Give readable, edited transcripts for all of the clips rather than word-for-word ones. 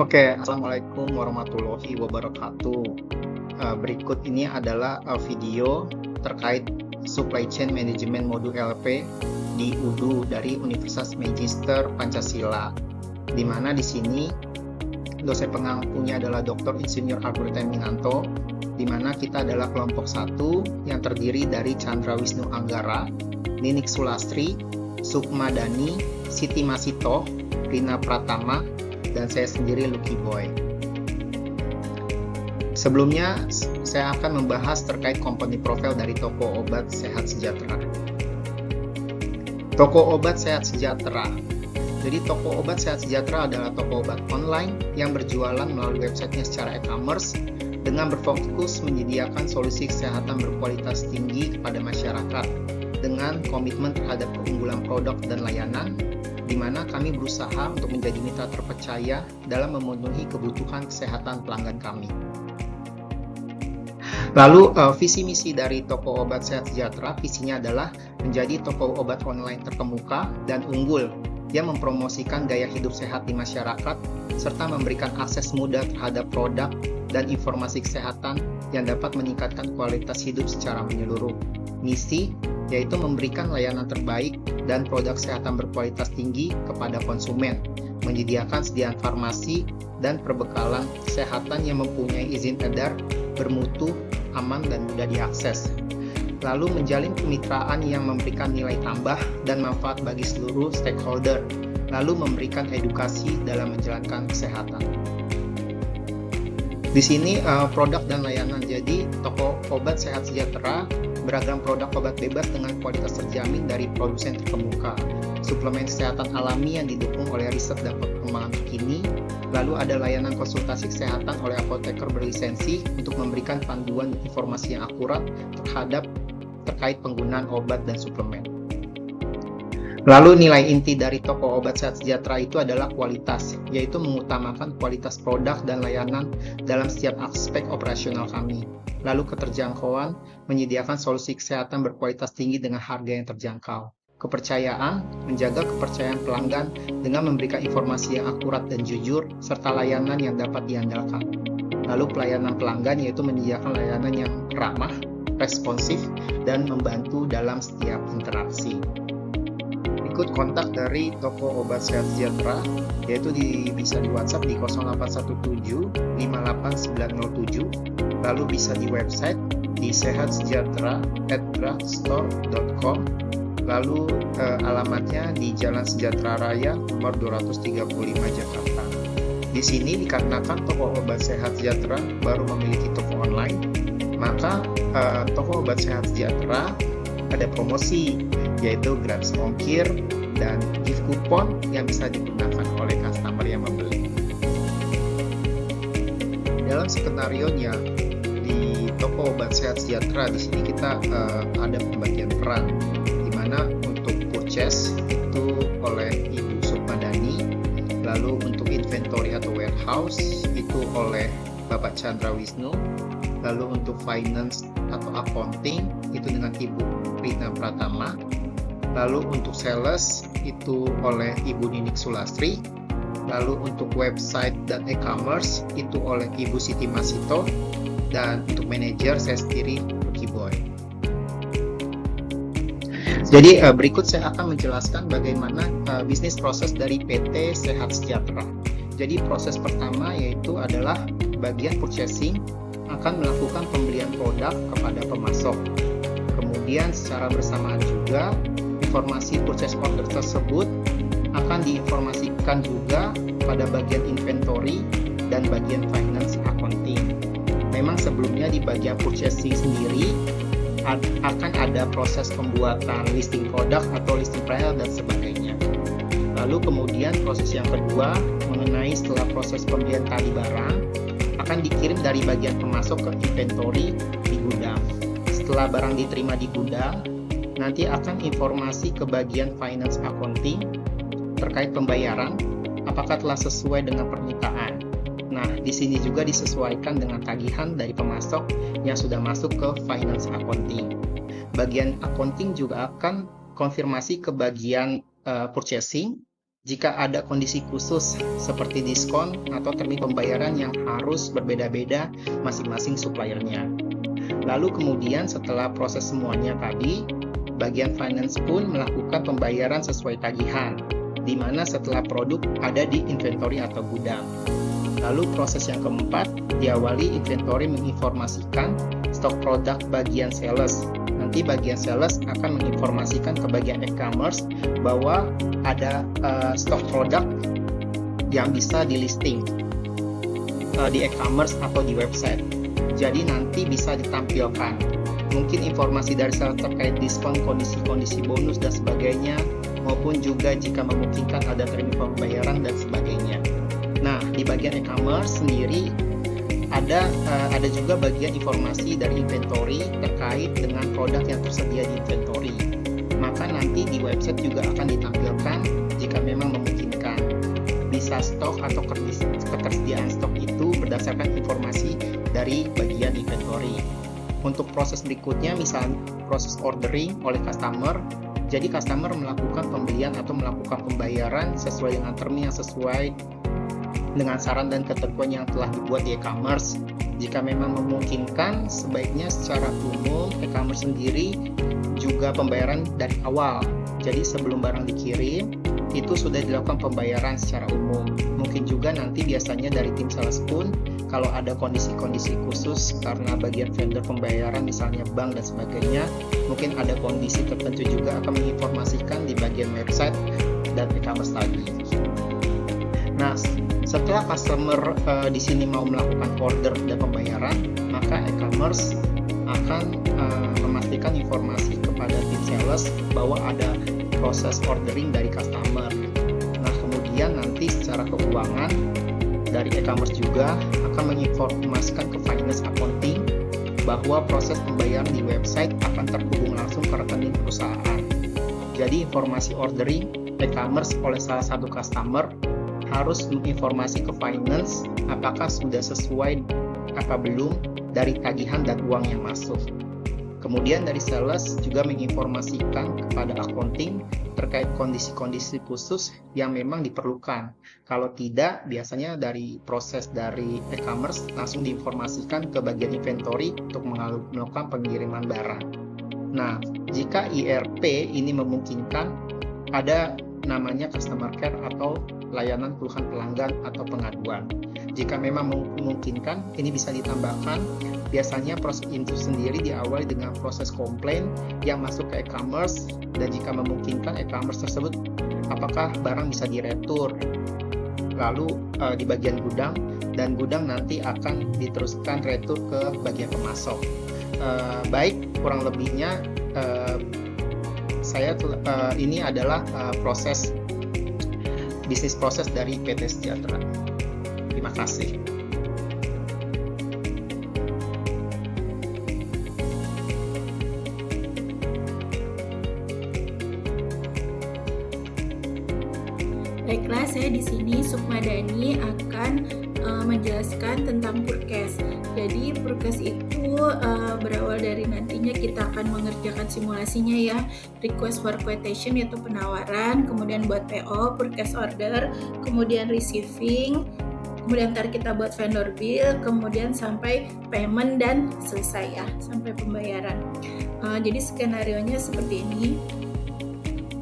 Oke, assalamualaikum warahmatullahi wabarakatuh. Berikut ini adalah video terkait Supply Chain Management Modul LP di UDU dari Universitas Magister Pancasila, di mana di sini dosen pengampunya adalah Dr. Insinyur Arborita Minanto, di mana kita adalah kelompok 1 yang terdiri dari Chandra Wisnu Anggara, Ninik Sulastri, Sukma Dani, Siti Masito, Rina Pratama, dan saya sendiri Lucky Boy. Sebelumnya, saya akan membahas terkait company profile dari toko obat Sehat Sejahtera. Toko obat Sehat Sejahtera. Jadi toko obat Sehat Sejahtera adalah toko obat online yang berjualan melalui websitenya secara e-commerce dengan berfokus menyediakan solusi kesehatan berkualitas tinggi kepada masyarakat dengan komitmen terhadap keunggulan produk dan layanan, di mana kami berusaha untuk menjadi mitra terpercaya dalam memenuhi kebutuhan kesehatan pelanggan kami. Lalu visi misi dari toko obat Sehat Sejahtera, visinya adalah menjadi toko obat online terkemuka dan unggul yang mempromosikan gaya hidup sehat di masyarakat serta memberikan akses mudah terhadap produk dan informasi kesehatan yang dapat meningkatkan kualitas hidup secara menyeluruh. Misi yaitu memberikan layanan terbaik dan produk kesehatan berkualitas tinggi kepada konsumen, menyediakan sediaan farmasi dan perbekalan kesehatan yang mempunyai izin edar, bermutu, aman dan mudah diakses. Lalu menjalin kemitraan yang memberikan nilai tambah dan manfaat bagi seluruh stakeholder, lalu memberikan edukasi dalam menjalankan kesehatan. Di sini produk dan layanan. Jadi toko obat Sehat Sejahtera beragam produk obat bebas dengan kualitas terjamin dari produsen terkemuka, suplemen kesehatan alami yang didukung oleh riset dan perkembangan terkini, lalu ada layanan konsultasi kesehatan oleh apoteker berlisensi untuk memberikan panduan informasi yang akurat terkait penggunaan obat dan suplemen. Lalu nilai inti dari toko obat Sehat Sejahtera itu adalah kualitas, yaitu mengutamakan kualitas produk dan layanan dalam setiap aspek operasional kami. Lalu keterjangkauan, menyediakan solusi kesehatan berkualitas tinggi dengan harga yang terjangkau. Kepercayaan, menjaga kepercayaan pelanggan dengan memberikan informasi yang akurat dan jujur, serta layanan yang dapat diandalkan. Lalu pelayanan pelanggan yaitu menyediakan layanan yang ramah, responsif, dan membantu dalam setiap interaksi. Ikut kontak dari toko obat Sehat Sejahtera, yaitu bisa di WhatsApp di 0817 58907, lalu bisa di website di sehatsejahtera@drugstore.com, lalu alamatnya di Jalan Sejahtera Raya nomor 235 Jakarta. Di sini dikarenakan toko obat Sehat Sejahtera baru memiliki toko online, maka toko obat Sehat Sejahtera ada promosi, yaitu gratis ongkir dan gift coupon yang bisa digunakan oleh customer yang membeli. Dalam skenarionya di toko obat Sehat Sejahtera, di sini kita ada pembagian peran, di mana untuk purchase itu oleh Ibu Sukmadani, lalu untuk inventory atau warehouse itu oleh Bapak Chandra Wisnu, lalu untuk finance atau accounting itu dengan Ibu Rina Pratama, lalu untuk sales itu oleh Ibu Ninik Sulastri, lalu untuk website dan e-commerce itu oleh Ibu Siti Masito, dan untuk manajer saya sendiri Lucky Boy. Jadi berikut saya akan menjelaskan bagaimana bisnis proses dari PT Sehat Sejahtera. Jadi proses pertama yaitu adalah bagian purchasing akan melakukan pembelian produk kepada pemasok. Kemudian secara bersamaan juga informasi purchase order tersebut akan diinformasikan juga pada bagian inventory dan bagian finance accounting. Memang sebelumnya di bagian purchasing sendiri akan ada proses pembuatan listing produk atau listing price dan sebagainya. Lalu kemudian proses yang kedua mengenai setelah proses pembelian tadi barang akan dikirim dari bagian pemasok ke inventory di gudang. Setelah barang diterima di gudang, nanti akan informasi ke bagian finance accounting terkait pembayaran, apakah telah sesuai dengan permintaan. Nah, di sini juga disesuaikan dengan tagihan dari pemasok yang sudah masuk ke finance accounting. Bagian accounting juga akan konfirmasi ke bagian purchasing Jika ada kondisi khusus seperti diskon atau termin pembayaran yang harus berbeda-beda masing-masing suppliernya. Lalu kemudian setelah proses semuanya tadi, bagian finance pun melakukan pembayaran sesuai tagihan, di mana setelah produk ada di inventory atau gudang. Lalu proses yang keempat, diawali inventory menginformasikan stok produk bagian sales. Nanti bagian sales akan menginformasikan ke bagian e-commerce bahwa ada stok produk yang bisa di listing di e-commerce atau di website. Jadi nanti bisa ditampilkan. Mungkin informasi dari sales terkait diskon, kondisi-kondisi bonus dan sebagainya, maupun juga jika memungkinkan ada termin pembayaran dan sebagainya. Nah, di bagian e-commerce sendiri ada juga bagian informasi dari inventory terkait dengan produk yang tersedia di inventory. Maka nanti di website juga akan ditampilkan jika memang memungkinkan. Bisa stok atau ketersediaan stok itu berdasarkan informasi dari bagian inventory. Untuk proses berikutnya, misalnya proses ordering oleh customer. Jadi customer melakukan pembelian atau melakukan pembayaran sesuai dengan termin yang sesuai dengan saran dan ketentuan yang telah dibuat di e-commerce. Jika memang memungkinkan, sebaiknya secara umum e-commerce sendiri juga pembayaran dari awal. Jadi sebelum barang dikirim, itu sudah dilakukan pembayaran secara umum. Mungkin juga nanti biasanya dari tim sales pun, kalau ada kondisi-kondisi khusus karena bagian vendor pembayaran, misalnya bank dan sebagainya, mungkin ada kondisi tertentu juga akan menginformasikan di bagian website dan e-commerce tadi. Nah, setelah customer di sini mau melakukan order dan pembayaran, maka e-commerce akan memastikan informasi kepada tim sales bahwa ada proses ordering dari customer. Nah, kemudian nanti secara keuangan dari e-commerce juga akan menginformasikan ke finance accounting bahwa proses pembayaran di website akan terhubung langsung ke rekening perusahaan. Jadi informasi ordering e-commerce oleh salah satu customer harus menginformasi ke finance apakah sudah sesuai apa belum dari tagihan dan uang yang masuk. Kemudian dari sales juga menginformasikan kepada accounting terkait kondisi-kondisi khusus yang memang diperlukan. Kalau tidak, biasanya dari proses dari e-commerce langsung diinformasikan ke bagian inventory untuk melakukan pengiriman barang. Nah, jika ERP ini memungkinkan, ada namanya customer care atau layanan keluhan pelanggan atau pengaduan. Jika memang memungkinkan, ini bisa ditambahkan. Biasanya proses itu sendiri diawali dengan proses komplain yang masuk ke e-commerce, dan jika memungkinkan e-commerce tersebut apakah barang bisa diretur. Lalu di bagian gudang, dan gudang nanti akan diteruskan retur ke bagian pemasok. Baik, kurang lebihnya ini adalah bisnis proses dari PT Sejahtera. Terima kasih. Baiklah, saya di sini Sukmadani akan menjelaskan tentang Purkes. Jadi Purkes itu berawal dari nantinya kita akan mengerjakan simulasinya ya, request for quotation yaitu penawaran, kemudian buat PO, Purkes order, kemudian receiving, kemudian ntar kita buat vendor bill, kemudian sampai payment dan selesai ya, sampai pembayaran. Jadi skenario-nya seperti ini.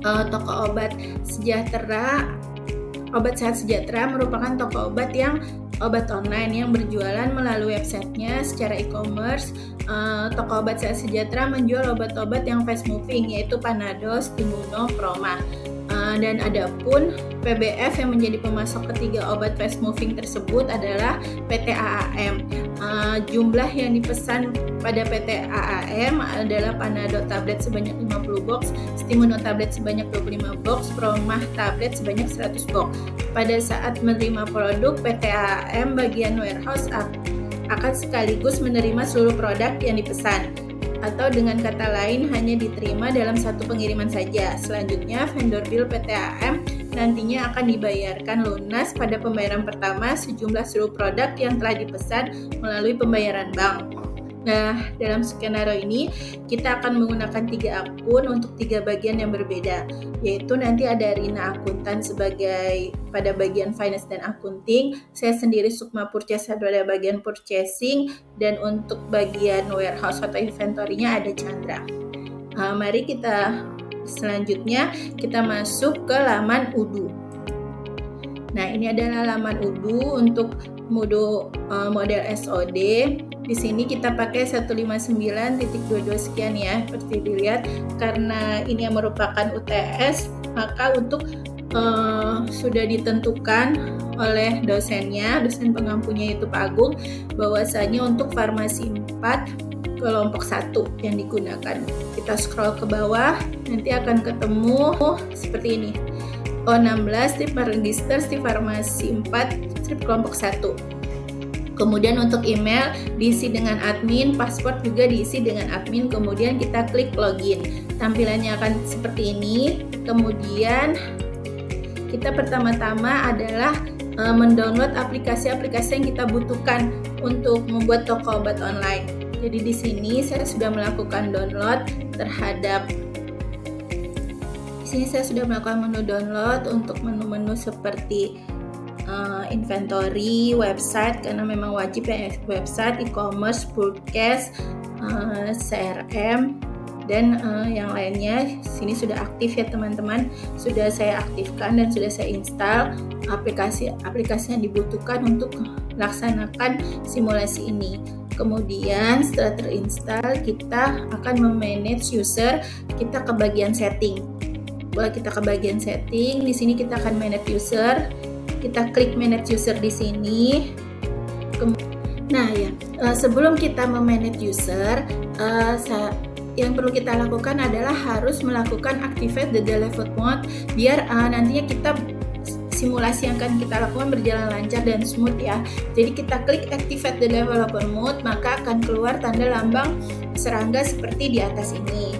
Toko obat sejahtera, Obat Sehat Sejahtera merupakan toko obat online yang berjualan melalui websitenya secara e-commerce. Toko Obat Sehat Sejahtera menjual obat-obat yang fast moving yaitu Panadol, Stimuno, Proma. Dan adapun PBF yang menjadi pemasok ketiga obat fast moving tersebut adalah PT AAM. Jumlah yang dipesan pada PT AAM adalah Panadol tablet sebanyak 50 box, Stimuno tablet sebanyak 25 box, Proma tablet sebanyak 100 box. Pada saat menerima produk, PT AAM bagian warehouse akan sekaligus menerima seluruh produk yang dipesan, atau dengan kata lain hanya diterima dalam satu pengiriman saja. Selanjutnya, vendor bill PT AAM nantinya akan dibayarkan lunas pada pembayaran pertama sejumlah seluruh produk yang telah dipesan melalui pembayaran bank. Nah, dalam skenario ini kita akan menggunakan 3 akun untuk 3 bagian yang berbeda, yaitu nanti ada Rina akuntan sebagai pada bagian finance dan accounting, saya sendiri Sukma Purchase pada bagian purchasing, dan untuk bagian warehouse atau inventory-nya ada Chandra. Mari kita selanjutnya kita masuk ke laman Udu. Nah, ini adalah laman Udu untuk model SOD. Di sini kita pakai 159.22 sekian ya, seperti dilihat. Karena ini yang merupakan UTS, maka untuk sudah ditentukan oleh dosen pengampunya itu Pak Agung, bahwasanya untuk farmasi 4 kelompok 1 yang digunakan. Kita scroll ke bawah, nanti akan ketemu seperti ini. O16 strip register strip farmasi 4 strip kelompok 1. Kemudian untuk email diisi dengan admin, paspor juga diisi dengan admin, kemudian kita klik login. Tampilannya akan seperti ini. Kemudian kita pertama-tama adalah mendownload aplikasi-aplikasi yang kita butuhkan untuk membuat toko obat online. Jadi di sini saya sudah melakukan download terhadap menu download untuk menu-menu seperti inventory, website, karena memang wajib ya website, e-commerce, podcast, CRM, dan yang lainnya. Sini sudah aktif ya teman-teman, sudah saya aktifkan dan sudah saya install aplikasi yang dibutuhkan untuk melaksanakan simulasi ini. Kemudian setelah terinstall, kita akan memanage user. Kita ke bagian setting. Di sini kita akan manage user. Kita klik manage user di sini. Nah ya, sebelum kita memanage user, yang perlu kita lakukan adalah harus melakukan activate the default mode biar nantinya kita simulasi yang akan kita lakukan berjalan lancar dan smooth ya. Jadi kita klik activate the developer mode, maka akan keluar tanda lambang serangga seperti di atas ini.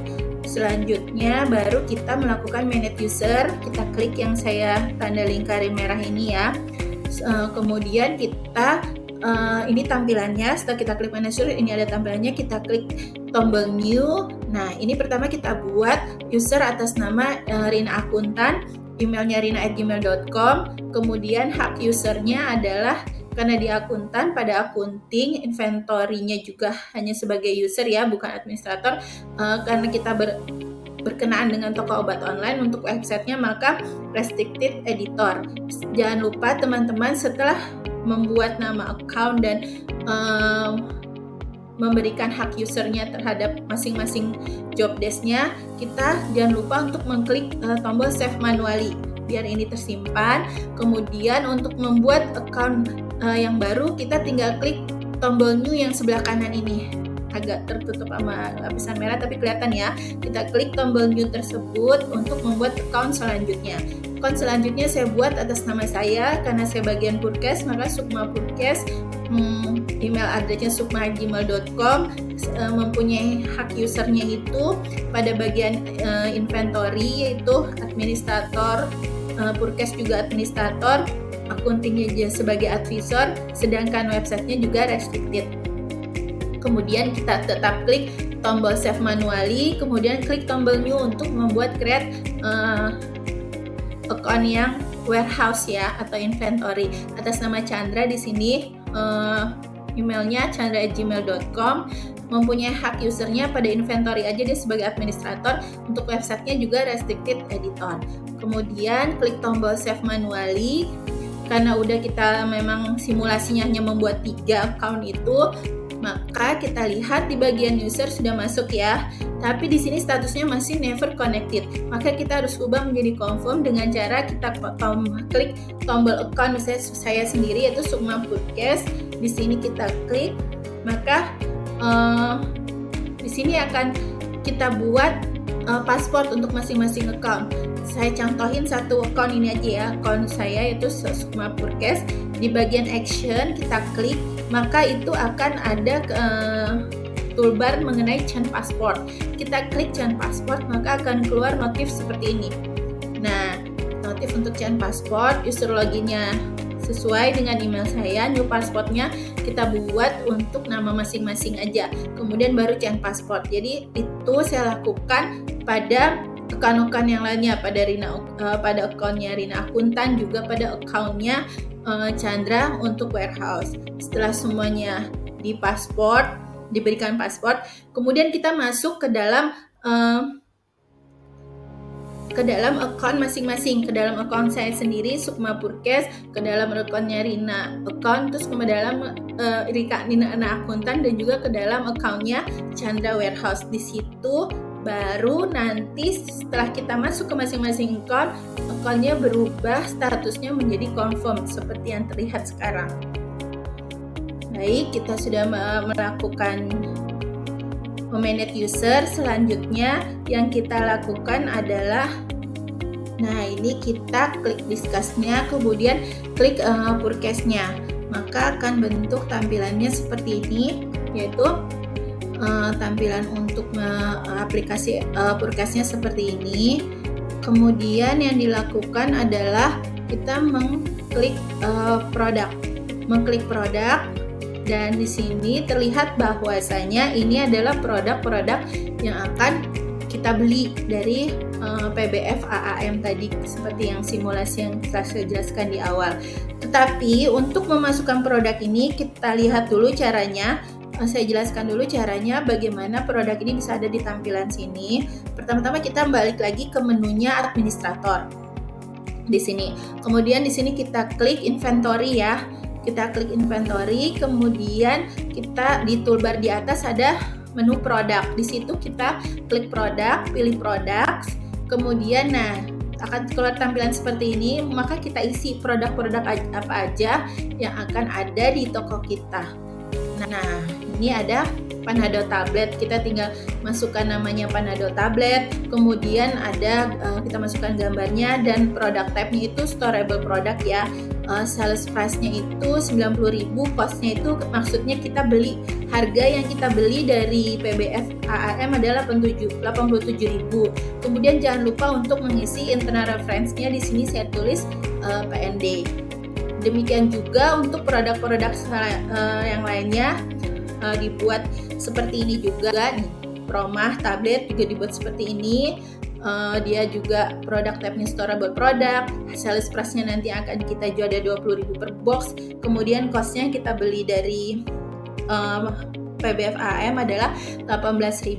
Selanjutnya baru kita melakukan manage user, kita klik yang saya tanda lingkaran merah ini ya. Kemudian kita ini tampilannya, setelah kita klik manage user, ini ada tampilannya, kita klik tombol new. Nah, ini pertama kita buat user atas nama Rina akuntan, emailnya rina@gmail.com, kemudian hak usernya adalah karena di akuntan, pada accounting, inventory-nya juga hanya sebagai user ya, bukan administrator. Karena kita berkenaan dengan toko obat online, untuk websitenya maka restricted editor. Jangan lupa teman-teman, setelah membuat nama account dan memberikan hak usernya terhadap masing-masing job desk-nya, kita jangan lupa untuk mengklik tombol save manually biar ini tersimpan. Kemudian untuk membuat account yang baru, kita tinggal klik tombol new yang sebelah kanan ini. Agak tertutup sama lapisan merah tapi kelihatan ya. Kita klik tombol new tersebut untuk membuat account selanjutnya. Account selanjutnya saya buat atas nama saya, karena saya bagian Purkes, maka Sukma Purkes. Email addressnya sukma@gmail.com, mempunyai hak usernya itu pada bagian inventory, yaitu administrator, Purkes juga administrator, accountingnya sebagai advisor, sedangkan websitenya juga restricted. Kemudian kita tetap klik tombol save manually, kemudian klik tombol new untuk membuat create account yang warehouse ya, atau inventory atas nama Chandra. Di sini emailnya chandra@gmail.com, mempunyai hak usernya pada inventory aja, dia sebagai administrator, untuk websitenya juga restricted editor. Kemudian klik tombol save manually, karena udah kita memang simulasinya hanya membuat 3 account itu, maka kita lihat di bagian user sudah masuk ya, tapi di sini statusnya masih never connected. Maka kita harus ubah menjadi confirm dengan cara kita klik tombol account, misalnya saya sendiri yaitu Sukma Purkes. Di sini kita klik, maka di sini akan kita buat password untuk masing-masing account. Saya contohin satu account ini aja ya, account saya yaitu Sukma Purkes. Di bagian action kita klik, maka itu akan ada toolbar mengenai change password. Kita klik change password, maka akan keluar notif seperti ini. Nah, notif untuk change password, user loginnya sesuai dengan email saya. New passportnya kita buat untuk nama masing-masing aja, kemudian baru change passport. Jadi itu saya lakukan pada account yang lainnya, pada accountnya Rina Akuntan, juga pada accountnya Chandra untuk warehouse. Setelah semuanya diberikan pasport, kemudian kita masuk ke dalam account masing-masing, ke dalam account saya sendiri Sukma Purkes, ke dalam accountnya Rina account, terus ke dalam Rina Akuntan, dan juga ke dalam accountnya Chandra Warehouse. Di situ baru nanti setelah kita masuk ke masing-masing accountnya berubah statusnya menjadi confirm seperti yang terlihat sekarang. Baik, kita sudah melakukan memanage user. Selanjutnya yang kita lakukan adalah, nah ini kita klik discuss-nya, kemudian klik Purkes-nya, maka akan bentuk tampilannya seperti ini, yaitu tampilan untuk aplikasi Purkes-nya seperti ini. Kemudian yang dilakukan adalah kita mengklik produk, dan di sini terlihat bahwasanya ini adalah produk-produk yang akan kita beli dari PBF AAM tadi, seperti yang simulasi yang saya jelaskan di awal. Tetapi untuk memasukkan produk ini kita lihat dulu caranya. Saya jelaskan dulu caranya bagaimana produk ini bisa ada di tampilan sini. Pertama-tama kita balik lagi ke menunya administrator di sini. Kemudian di sini kita klik inventory ya. Kita klik inventory, kemudian kita di toolbar di atas ada menu produk. Di situ kita klik produk, pilih produk. Kemudian akan keluar tampilan seperti ini, maka kita isi produk-produk apa aja yang akan ada di toko kita. Nah, ini ada Panadol tablet, kita tinggal masukkan namanya Panadol tablet, kemudian ada kita masukkan gambarnya, dan produk type-nya itu storable product ya. Sales price-nya itu 90.000, cost-nya itu maksudnya kita beli, harga yang kita beli dari PBF AAM adalah 87.000. Kemudian jangan lupa untuk mengisi internal reference-nya, di sini saya tulis PND. Demikian juga untuk produk-produk yang lainnya dibuat seperti ini juga nih. Promah tablet juga dibuat seperti ini. Dia juga produk type-nya storable product. Sales price-nya nanti akan kita jual ada 20.000 per box. Kemudian cost-nya kita beli dari PBF AM adalah 18.000.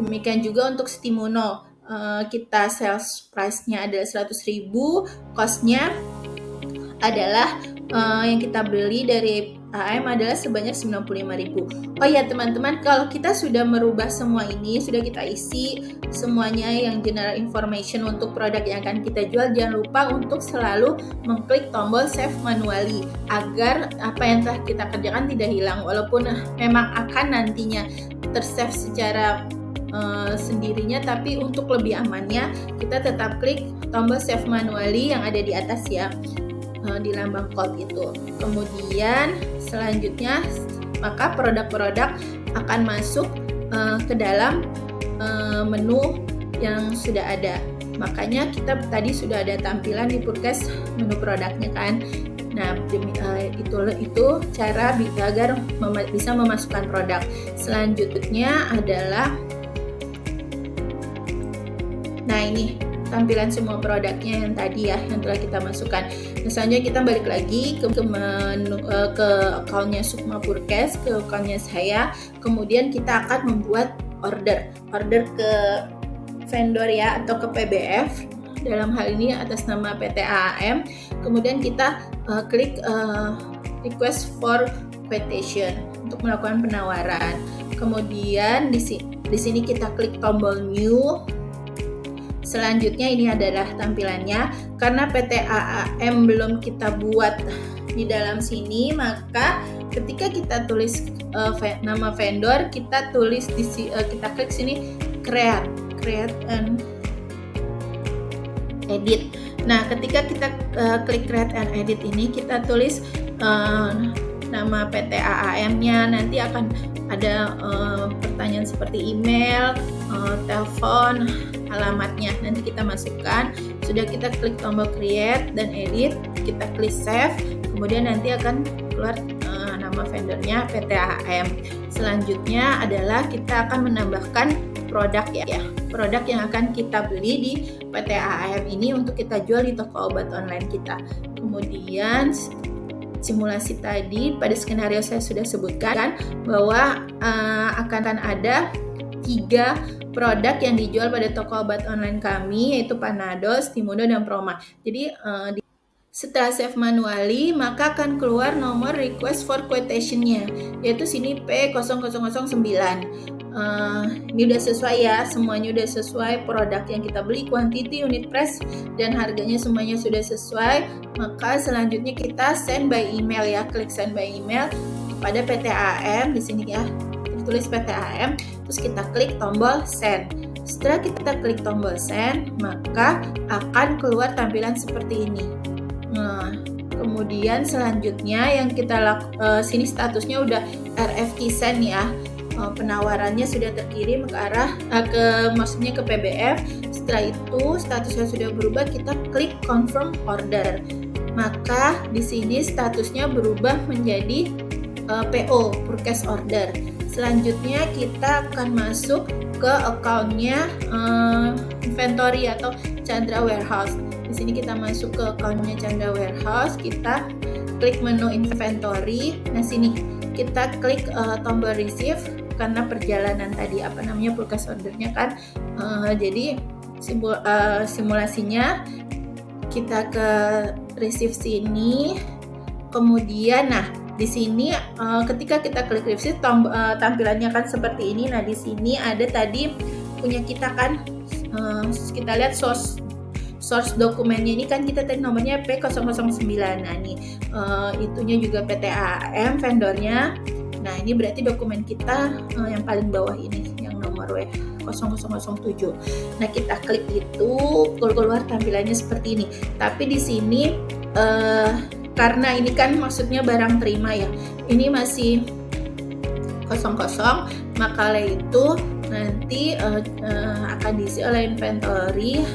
Demikian juga untuk Stimuno, kita sales price-nya adalah 100.000, cost-nya adalah yang kita beli dari AM adalah sebanyak 95.000. Oh ya teman-teman, kalau kita sudah merubah semua ini, sudah kita isi semuanya yang general information untuk produk yang akan kita jual, jangan lupa untuk selalu mengklik tombol save manually agar apa yang telah kita kerjakan tidak hilang, walaupun memang akan nantinya tersave secara sendirinya, tapi untuk lebih amannya kita tetap klik tombol save manually yang ada di atas ya, di lambang code itu. Kemudian selanjutnya maka produk-produk akan masuk ke dalam menu yang sudah ada. Makanya kita tadi sudah ada tampilan di Purkes menu produknya kan. Nah, itu cara agar bisa memasukkan produk. Selanjutnya adalah, nah ini tampilan semua produknya yang tadi ya, yang telah kita masukkan. Misalnya kita balik lagi ke menu, ke accountnya Sukma Purkes, ke accountnya saya, kemudian kita akan membuat order ke vendor ya, atau ke PBF, dalam hal ini atas nama PT AAM. Kemudian kita klik request for quotation untuk melakukan penawaran. Kemudian di sini kita klik tombol new. Selanjutnya ini adalah tampilannya. Karena PT AAM belum kita buat di dalam sini, maka ketika kita tulis nama vendor, kita tulis kita klik sini create and edit. Nah, ketika kita klik create and edit ini, kita tulis nama PT AAM-nya, nanti akan ada pertanyaan seperti email, telepon, alamatnya. Nanti kita masukkan. Sudah kita klik tombol create dan edit, kita klik save, Kemudian nanti akan keluar nama vendornya PT AHM. Selanjutnya adalah kita akan menambahkan produk ya. Produk yang akan kita beli di PT AHM ini untuk kita jual di toko obat online kita. Kemudian simulasi tadi pada skenario saya sudah sebutkan bahwa akan ada 3 produk yang dijual pada toko obat online kami, yaitu Panadol, Stimudo, dan Proma. Jadi setelah save manually, maka akan keluar nomor request for quotation-nya, yaitu sini P0009. Ini udah sesuai ya, semuanya udah sesuai produk yang kita beli, quantity, unit price, dan harganya semuanya sudah sesuai. Maka selanjutnya kita send by email ya, klik send by email kepada PT AHM di sini ya, tulis PT AHM, terus kita klik tombol send. Setelah kita klik tombol send, maka akan keluar tampilan seperti ini. Nah, kemudian selanjutnya yang kita sini statusnya udah RFQ send ya. Penawarannya sudah terkirim ke arah maksudnya ke PBF. Setelah itu statusnya sudah berubah, kita klik confirm order. Maka di sini statusnya berubah menjadi PO, purchase order. Selanjutnya kita akan masuk ke account-nya inventory atau Chandra Warehouse. Di sini kita masuk ke account-nya Chandra Warehouse, kita klik menu inventory. Nah, sini kita klik tombol receive karena perjalanan tadi purchase ordernya kan. Jadi simulasinya kita ke receive sini. Kemudian di sini ketika kita klik receive tampilannya kan seperti ini. Nah, di sini ada tadi punya kita kan, kita lihat source dokumennya ini kan kita tadi nomornya P009. Nah, ini itunya juga PT AHM vendornya. Nah, ini berarti dokumen kita yang paling bawah ini, yang nomor W0007. Nah, kita klik itu, keluar tampilannya seperti ini. Tapi di sini karena ini kan maksudnya barang terima ya, ini masih kosong, maka itu nanti akan diisi oleh inventory,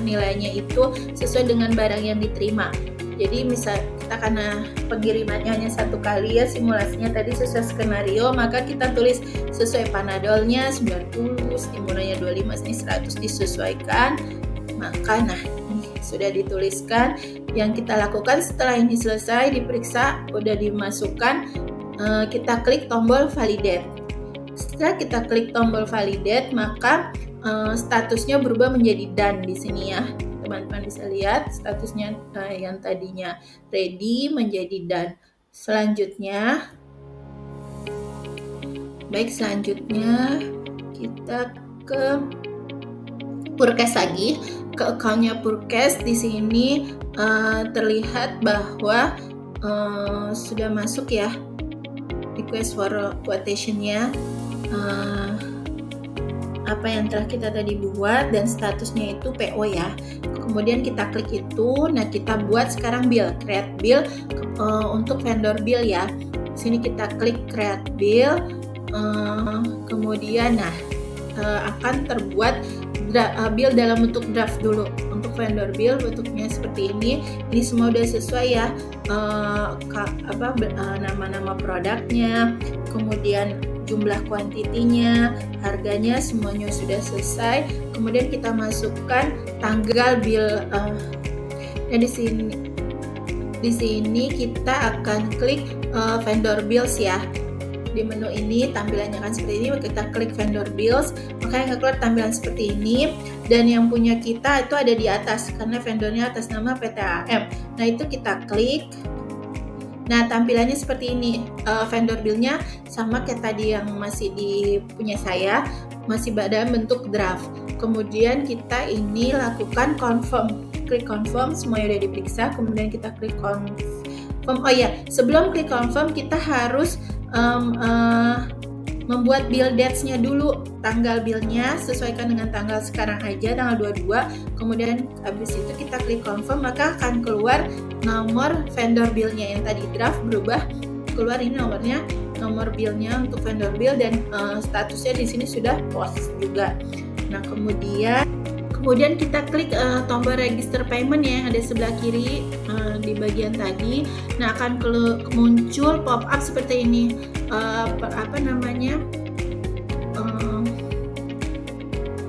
nilainya itu sesuai dengan barang yang diterima. Jadi misal kita karena pengirimannya hanya 1 kali ya, simulasinya tadi sesuai skenario, maka kita tulis sesuai Panadolnya 90, Stimulonya 25, ini 100 disesuaikan. Maka ini sudah dituliskan. Yang kita lakukan setelah ini selesai diperiksa, udah dimasukkan, kita klik tombol validate. Setelah kita klik tombol validate, maka statusnya berubah menjadi done di sini ya. Teman-teman bisa lihat statusnya yang tadinya ready menjadi done. Selanjutnya kita ke Purkes lagi, ke account-nya Purkes. Di sini terlihat bahwa sudah masuk ya request for quotation-nya, apa yang telah kita tadi buat, dan statusnya itu PO ya. Kemudian kita klik itu. Nah, kita buat sekarang bill, create bill untuk vendor bill ya. Sini kita klik create bill. Kemudian akan terbuat bill dalam bentuk draft dulu. Untuk vendor bill bentuknya seperti ini. Ini semua udah sesuai ya, nama-nama produknya, kemudian jumlah kuantitinya, harganya, semuanya sudah selesai. Kemudian kita masukkan tanggal bill. Dan di sini kita akan klik vendor bills ya. Di menu ini tampilannya akan seperti ini. Kita klik vendor bills, maka yang keluar tampilan seperti ini. Dan yang punya kita itu ada di atas karena vendornya atas nama PT AHM. Nah, itu kita klik. Nah, tampilannya seperti ini. Vendor bill-nya sama kayak tadi yang masih di punya saya, masih dalam bentuk draft. Kemudian kita ini lakukan confirm. Klik confirm, semuanya udah diperiksa. Kemudian kita klik confirm. Oh iya, sebelum klik confirm kita harus membuat bill dates-nya dulu. Tanggal bill-nya sesuaikan dengan tanggal sekarang aja, tanggal 22. Kemudian habis itu kita klik confirm, maka akan keluar nomor vendor bill-nya. Yang tadi draft berubah, keluar ini nomor bill-nya untuk vendor bill, dan statusnya di sini sudah post juga. Nah, kemudian Kemudian kita klik tombol register payment ya, yang ada sebelah kiri di bagian tadi. Nah, akan muncul pop up seperti ini.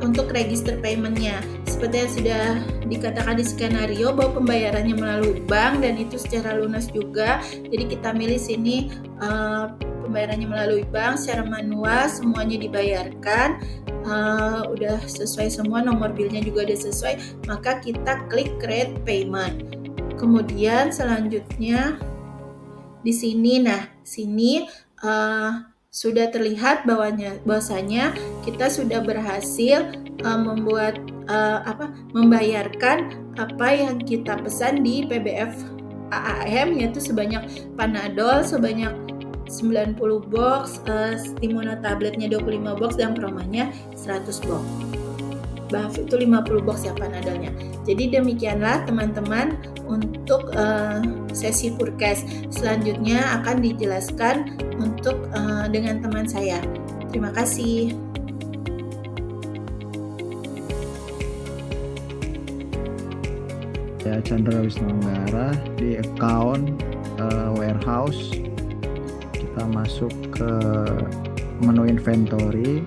Untuk register paymentnya, seperti yang sudah dikatakan di skenario bahwa pembayarannya melalui bank dan itu secara lunas juga. Jadi kita milih sini pembayarannya melalui bank secara manual, semuanya dibayarkan, udah sesuai semua, nomor bilnya juga udah sesuai, maka kita klik create payment. Kemudian selanjutnya di sini, sudah terlihat bahwasanya kita sudah berhasil membayarkan apa yang kita pesan di PBF AAM, yaitu sebanyak Panadol sebanyak 90 box, Stimono tabletnya 25 box dan Promanya 100 box. Maaf, itu 50 box ya Panadolnya. Jadi demikianlah teman-teman untuk sesi Purkes. Selanjutnya akan dijelaskan dengan teman saya. Terima kasih. Ya, Chandra Wisnuanggara. Di account warehouse kita masuk ke menu inventory,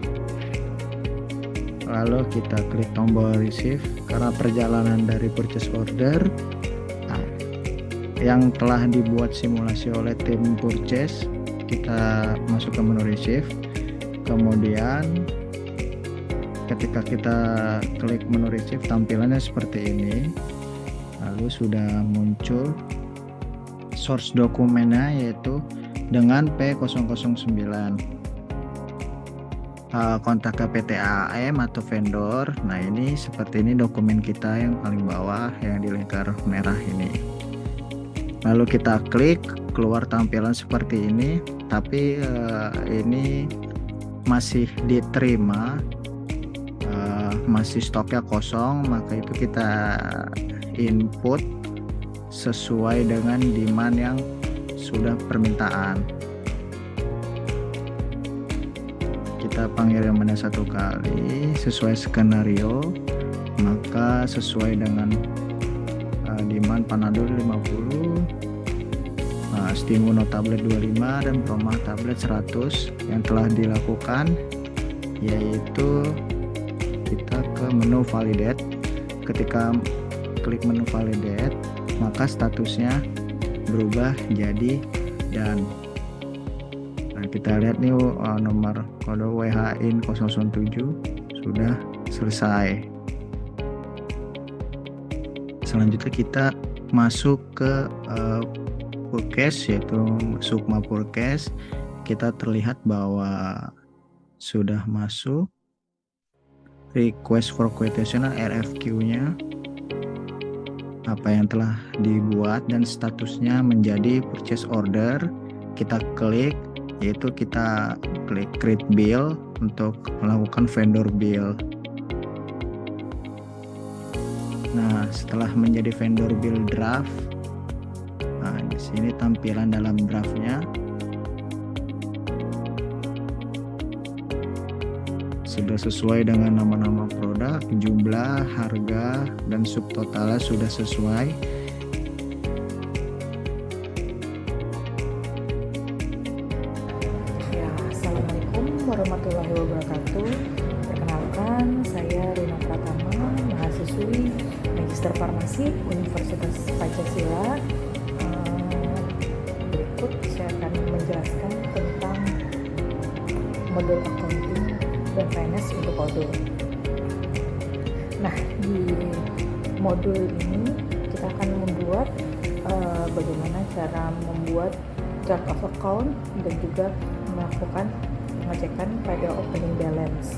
lalu kita klik tombol receive karena perjalanan dari purchase order yang telah dibuat simulasi oleh tim purchase. Kita masuk ke menu receive, kemudian ketika kita klik menu receive tampilannya seperti ini, lalu sudah muncul source dokumennya yaitu dengan P009, kontak ke PT AAM atau vendor. Nah, ini seperti ini dokumen kita yang paling bawah yang di lingkar merah ini. Lalu kita klik, keluar tampilan seperti ini, tapi ini masih diterima, masih stoknya kosong, maka itu kita input sesuai dengan demand yang sudah permintaan. Kita pengirimannya 1 kali sesuai skenario, maka sesuai dengan demand Panadol 50, Stimono tablet 25 dan Proma tablet 100 yang telah dilakukan, yaitu kita ke menu validate. Ketika klik menu validate, maka statusnya berubah jadi dan. Nah, kita lihat nih nomor kode WHIN 007 sudah selesai. Selanjutnya kita masuk ke Purkes, yaitu Sukma Purkes. Kita terlihat bahwa sudah masuk request for quotation RFQ-nya, apa yang telah dibuat dan statusnya menjadi purchase order. Kita klik, yaitu kita klik create bill untuk melakukan vendor bill. Nah, setelah menjadi vendor bill draft, nah di sini tampilan dalam draftnya. Sudah sesuai dengan nama-nama produk, jumlah, harga, dan subtotalnya sudah sesuai. Ya, Assalamualaikum warahmatullahi wabarakatuh. Perkenalkan, saya Rina Pratama, mahasiswi Magister Farmasi Universitas Pancasila. Berikut saya akan menjelaskan tentang modul accounting dan finance untuk Odoo. Nah, di modul ini kita akan membuat bagaimana cara membuat chart of account dan juga melakukan pengecekan pada opening balance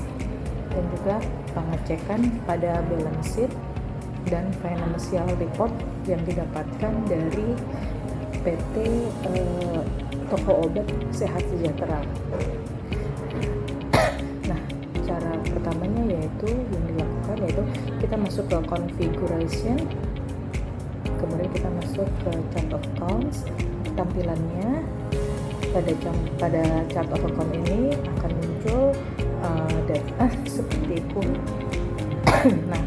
dan juga pengecekan pada balance sheet dan financial report yang didapatkan dari PT Toko Obat Sehat Sejahtera. Nah, cara pertamanya yaitu yang dilakukan yaitu kita masuk ke configuration, kemudian kita masuk ke chart of accounts. Tampilannya pada chart of account ini akan muncul data seperti itu. Nah,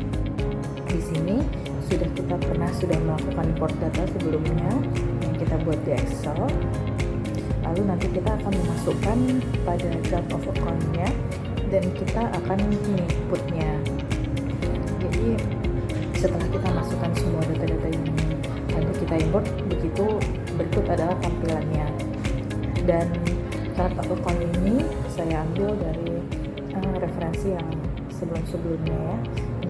Di sini sudah melakukan import data sebelumnya yang kita buat di Excel. Lalu nanti kita akan memasukkan pada chart of account-nya dan kita akan menginputnya. Jadi setelah kita masukkan semua data-data yang ada kita import, begitu berikut adalah tampilannya. Dan chart of account ini saya ambil dari referensi yang sebelum-sebelumnya ya.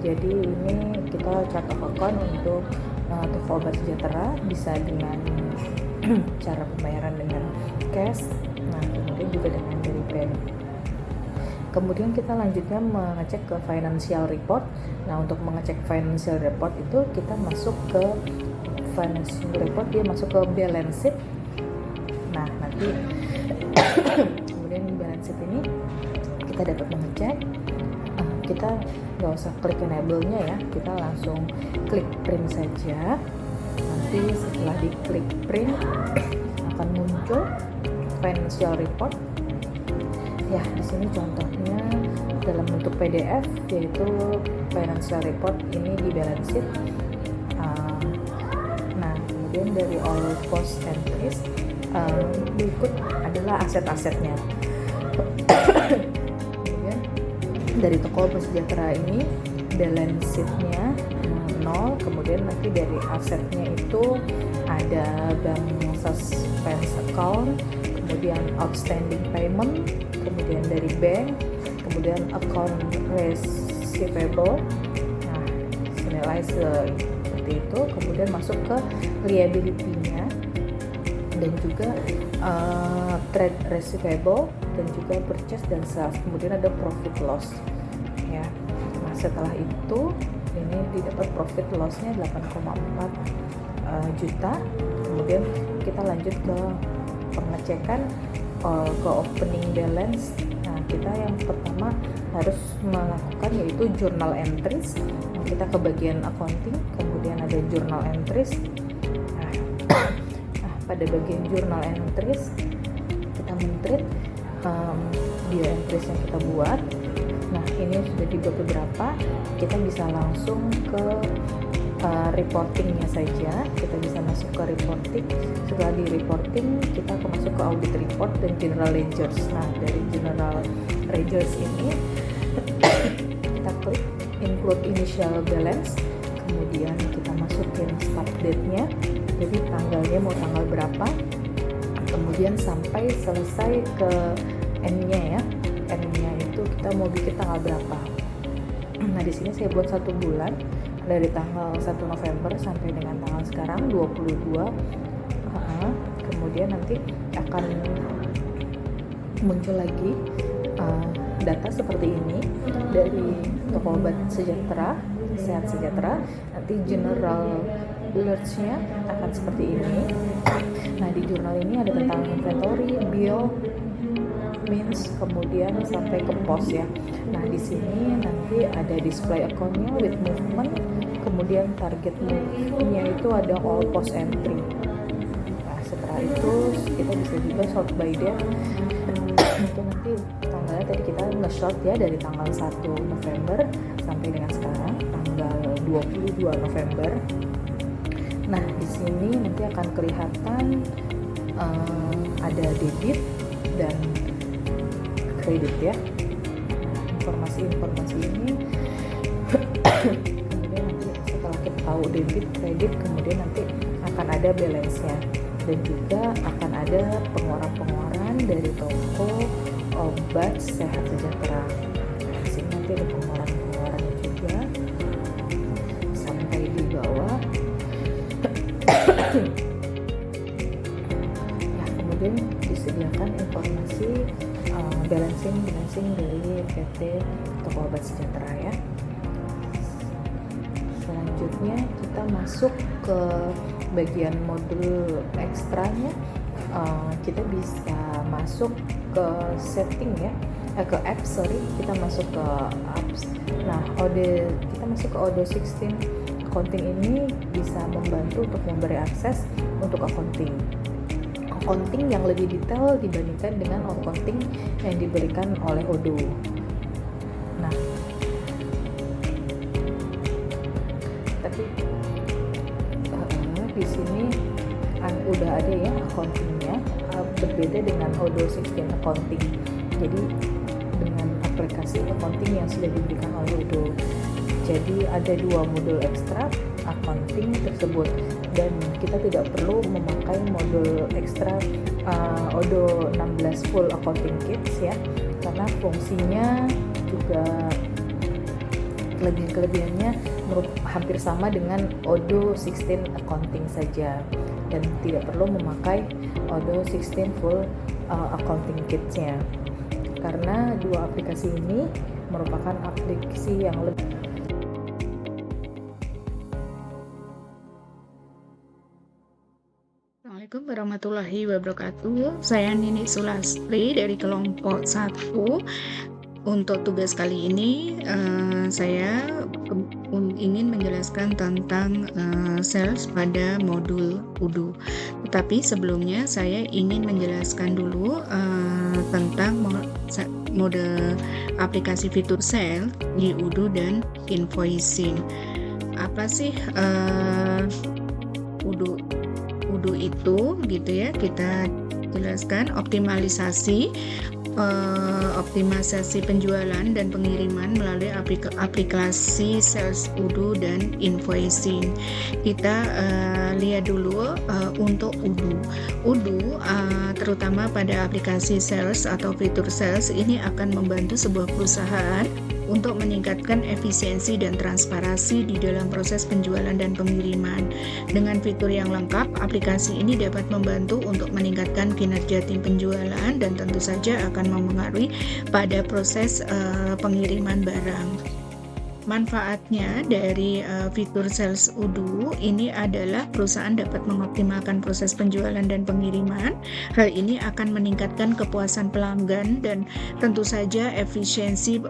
Jadi ini kita chart of account untuk toko obat sejahtera, bisa dengan cara pembayaran dengan cash, nah kemudian juga dengan dari bank. Kemudian kita lanjutnya mengecek ke financial report. Nah, untuk mengecek financial report itu kita masuk ke financial report, dia masuk ke balance sheet. Nah, nanti kemudian di balance sheet ini kita dapat mengecek. Kita nggak usah klik enable-nya ya, kita langsung klik print saja. Nanti setelah diklik print akan muncul financial report. Ya, di sini contohnya dalam bentuk PDF, yaitu financial report ini di balance sheet. Nah, kemudian dari all post entries berikut adalah aset-asetnya. Kemudian dari toko obat sejahtera ini balance sheet-nya 0, kemudian nanti dari asetnya itu ada bank suspense account, kemudian outstanding payment, kemudian dari bank, kemudian account receivable, nah senilai seperti itu, kemudian masuk ke liability-nya dan juga trade receivable dan juga purchase dan sales, kemudian ada profit loss ya. Nah, setelah itu ini didapat profit loss-nya 8,4 juta. Kemudian kita lanjut ke pengecekan ke opening balance. Nah, kita yang pertama harus melakukan yaitu journal entries. Nah, kita ke bagian accounting, kemudian ada journal entries. Nah, pada bagian journal entries kita men-treat bio entries yang kita buat. Nah, ini sudah dibuat beberapa, kita bisa langsung ke reportingnya saja. Kita bisa masuk ke reporting. Setelah di reporting kita akan masuk ke audit report dan general ledgers. Nah, dari general ledgers ini kita klik include initial balance, kemudian kita masukin start date-nya, jadi tanggalnya mau tanggal berapa, kemudian sampai selesai ke end-nya ya. End-nya itu kita mau bikin tanggal berapa. Nah, di sini saya buat 1 bulan dari tanggal 1 November sampai dengan tanggal sekarang 22. Kemudian nanti akan muncul lagi data seperti ini dari toko obat sejahtera, sehat sejahtera. Nanti general alerts-nya akan seperti ini. Nah, di jurnal ini ada tentang inventory, bill, means, kemudian sampai ke post ya. Nah, di sini nanti ada display account-nya with movement, kemudian target move-nya itu ada all post entry. Nah, setelah itu kita bisa juga sort by date. Mungkin nanti tanggalnya tadi kita nge-sort ya dari tanggal 1 November sampai dengan sekarang tanggal 22 November. Nah, di sini nanti akan kelihatan ada debit dan kredit ya. Informasi-informasi ini kemudian nanti setelah kita tahu debit, kredit, kemudian nanti akan ada balance-nya dan juga akan ada pengeluaran-pengeluaran dari toko obat sehat sejahtera. Di sini nanti ada pengeluaran-pengeluaran juga sampai di bawah. Ya, kemudian disediakan informasi balancing dari PT Toko Obat Sejahtera ya. Selanjutnya kita masuk ke bagian modul ekstranya. Kita bisa masuk ke setting ya, ke apps, kita masuk ke apps. Nah, kita masuk ke Odoo 16 accounting ini bisa membantu untuk memberi akses untuk accounting yang lebih detail dibandingkan dengan accounting yang diberikan oleh Odoo. Nah, di sini udah ada ya accountingnya, berbeda dengan Odoo 16 accounting. Jadi dengan aplikasi accounting yang sudah diberikan oleh Odoo. Jadi ada 2 modul ekstra accounting tersebut, dan kita tidak perlu memakai modul ekstra Odoo 16 full accounting kits ya, karena fungsinya juga kelebihan-kelebihannya hampir sama dengan Odoo 16 accounting saja, dan tidak perlu memakai Odoo 16 full accounting kitsnya, karena 2 aplikasi ini merupakan aplikasi yang lebih. Assalamualaikum warahmatullahi wabarakatuh. Saya Nini Sulastri dari kelompok 1. Untuk tugas kali ini saya ingin menjelaskan tentang sales pada modul Odoo. Tetapi sebelumnya saya ingin menjelaskan dulu tentang mode aplikasi fitur sales di Odoo dan invoicing. Apa sih Odoo itu gitu ya, kita jelaskan optimalisasi penjualan dan pengiriman melalui aplikasi sales Odoo dan invoicing. Kita lihat dulu untuk Odoo terutama pada aplikasi sales atau fitur sales ini akan membantu sebuah perusahaan untuk meningkatkan efisiensi dan transparansi di dalam proses penjualan dan pengiriman. Dengan fitur yang lengkap, aplikasi ini dapat membantu untuk meningkatkan kinerja tim penjualan dan tentu saja akan mempengaruhi pada proses pengiriman barang. Manfaatnya dari fitur sales Odoo ini adalah perusahaan dapat mengoptimalkan proses penjualan dan pengiriman. Hal ini akan meningkatkan kepuasan pelanggan dan tentu saja efisiensi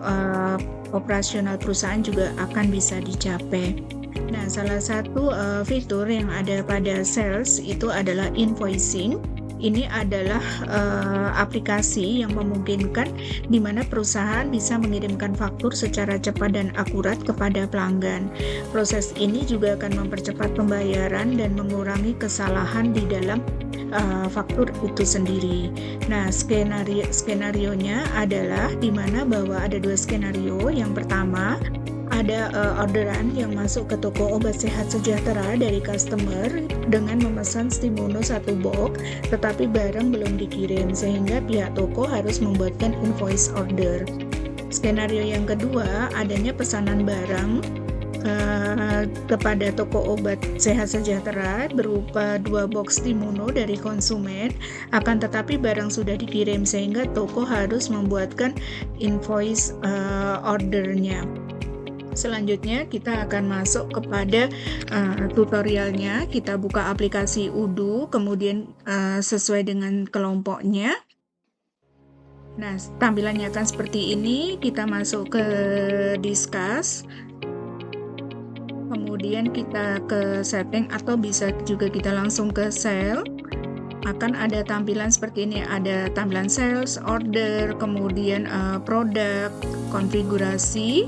operasional perusahaan juga akan bisa dicapai. Nah, salah satu fitur yang ada pada sales itu adalah invoicing. Ini adalah aplikasi yang memungkinkan di mana perusahaan bisa mengirimkan faktur secara cepat dan akurat kepada pelanggan. Proses ini juga akan mempercepat pembayaran dan mengurangi kesalahan di dalam faktur itu sendiri. Nah, skenario-nya adalah di mana bahwa ada 2 skenario. Yang pertama, ada orderan yang masuk ke toko obat sehat sejahtera dari customer dengan memesan stimulus 1 box, tetapi barang belum dikirim sehingga pihak toko harus membuatkan invoice order. Skenario yang kedua, adanya pesanan barang kepada toko obat sehat sejahtera berupa 2 box Timuno dari konsumen, akan tetapi barang sudah dikirim sehingga toko harus membuatkan invoice ordernya. Selanjutnya kita akan masuk kepada tutorialnya. Kita buka aplikasi Odoo, kemudian sesuai dengan kelompoknya. Nah, tampilannya akan seperti ini. Kita masuk ke discuss, kemudian kita ke setting atau bisa juga kita langsung ke sale. Akan ada tampilan seperti ini, ada tampilan sales, order, kemudian produk, konfigurasi,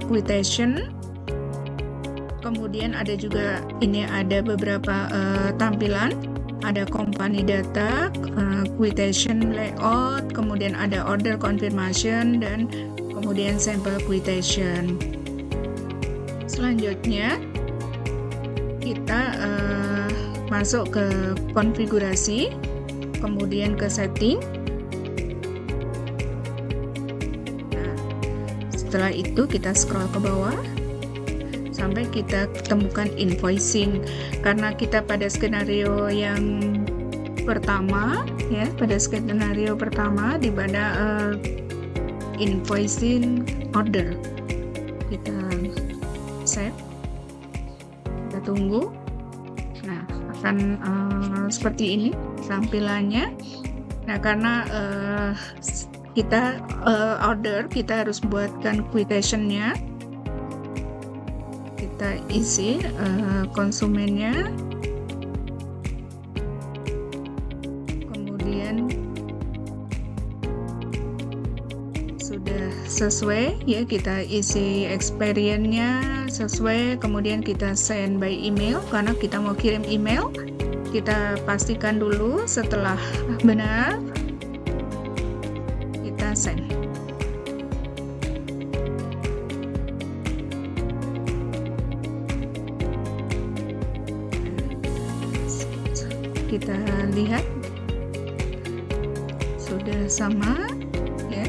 quotation, kemudian ada juga ini ada beberapa tampilan, ada company data, quotation layout, kemudian ada order confirmation, dan kemudian sample quotation. Selanjutnya kita masuk ke konfigurasi, kemudian ke setting. Setelah itu kita scroll ke bawah sampai kita temukan invoicing. Karena kita pada skenario yang pertama ya, pada skenario pertama di mana invoicing order, kita save, kita tunggu. Nah, akan seperti ini tampilannya. Nah, karena kita order, kita harus buatkan quotation-nya, kita isi konsumennya, kemudian sudah sesuai ya, kita isi experience-nya sesuai, kemudian kita send by email karena kita mau kirim email. Kita pastikan dulu, setelah benar kita send. Kita lihat sudah sama ya,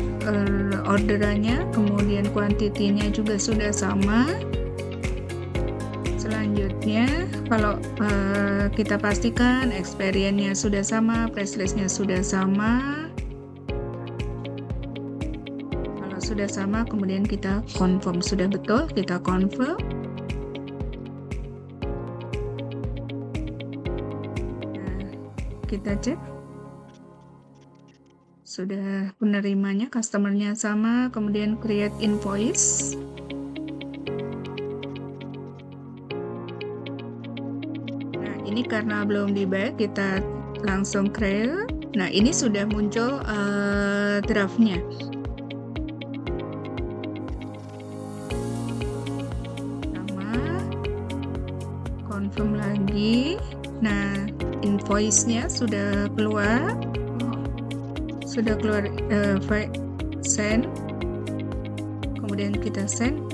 orderannya, kemudian kuantitinya juga sudah sama. Selanjutnya kalau kita pastikan experience-nya sudah sama, price list-nya sudah sama. Kalau sudah sama, kemudian kita confirm sudah betul, kita confirm. Kita cek sudah penerimanya, customernya sama, kemudian create invoice. Nah ini karena belum dibayar, kita langsung create. Nah ini sudah muncul draftnya. Sama, confirm lagi. Nah invoice-nya sudah keluar, send, kemudian kita send,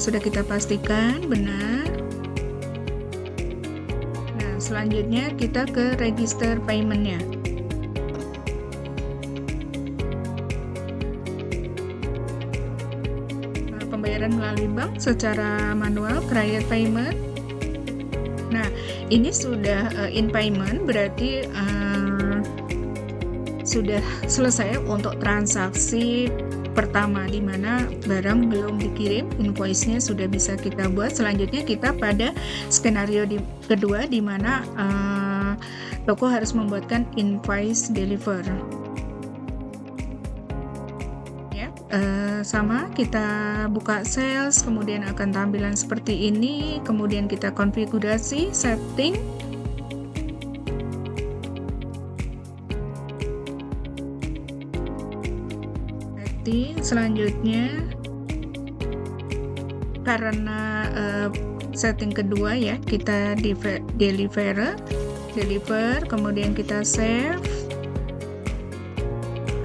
sudah kita pastikan benar. Nah selanjutnya kita ke register payment-nya. Pembayaran melalui bank secara manual, create payment. Nah, ini sudah in payment, berarti sudah selesai untuk transaksi pertama, di mana barang belum dikirim, invoice-nya sudah bisa kita buat. Selanjutnya kita pada skenario kedua, di mana toko harus membuatkan invoice deliver. Sama, kita buka sales, kemudian akan tampilan seperti ini, kemudian kita konfigurasi, setting. Selanjutnya karena setting kedua ya, kita deliver, kemudian kita save,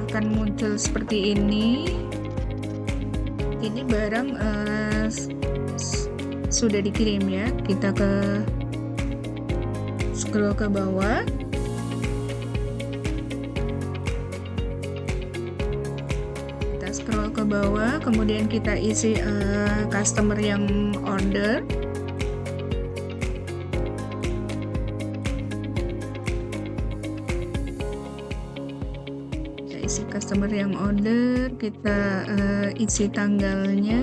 akan muncul seperti ini. Ini barang sudah dikirim ya, kita scroll ke bawah. Kita scroll ke bawah, kemudian kita isi customer yang order. Isi customer yang order, kita isi tanggalnya,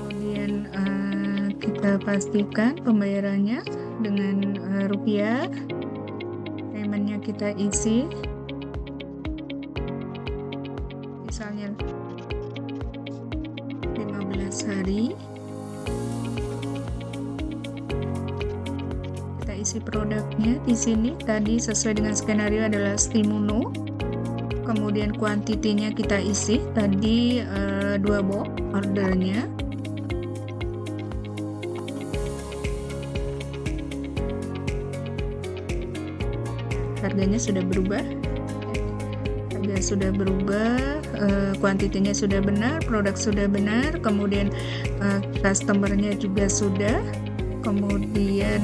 kemudian kita pastikan pembayarannya dengan rupiah, paymentnya kita isi. Misalnya 15 hari, kita isi produknya di sini. Tadi sesuai dengan skenario adalah Stimuno, kemudian kuantitinya kita isi tadi 2 box ordernya. Harganya sudah berubah, kuantitinya sudah benar, produk sudah benar, kemudian customernya juga sudah, kemudian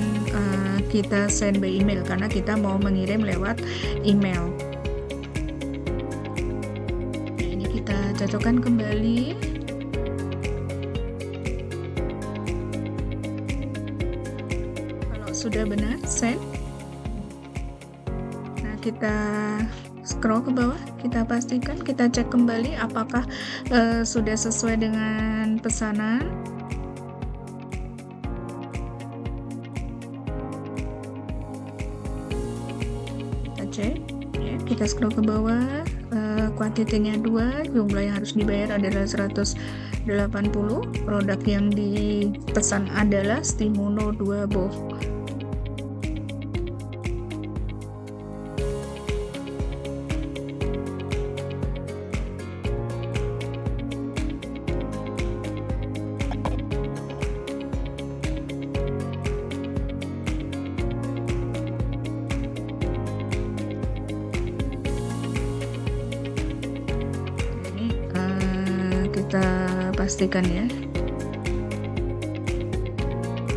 kita send by email karena kita mau mengirim lewat email. Nah, ini kita cocokkan kembali. Kalau sudah benar, send. Nah, kita scroll ke bawah, kita pastikan, kita cek kembali apakah sudah sesuai dengan pesanan. Kita cek ya, kita scroll ke bawah, kuantitinya 2, jumlah yang harus dibayar adalah 180, produk yang dipesan adalah Stimuno 2 box. Kita pastikan ya.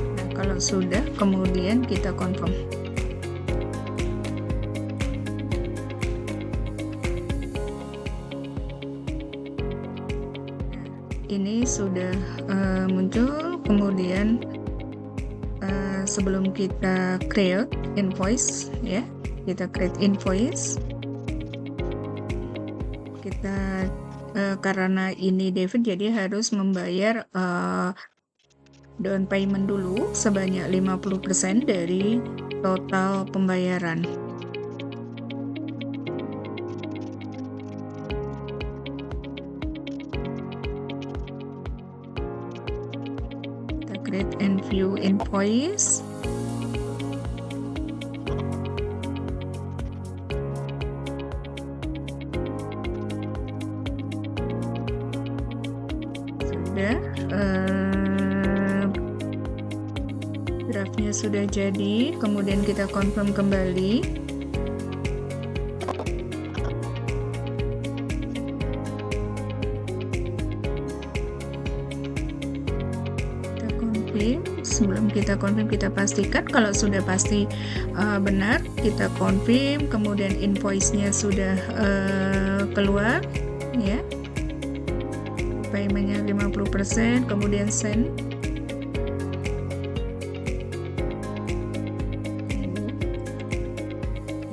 Nah, kalau sudah, kemudian kita confirm. Ini sudah muncul. Kemudian sebelum kita create invoice ya, kita create invoice. Kita karena ini debit, jadi harus membayar down payment dulu sebanyak 50% dari total pembayaran. Kita create and view invoice. Draftnya sudah jadi, kemudian kita confirm kembali. Kita confirm. Sebelum kita confirm, kita pastikan kalau sudah pasti benar, kita confirm. Kemudian invoice-nya sudah keluar ya, paymentnya 50%, kemudian send.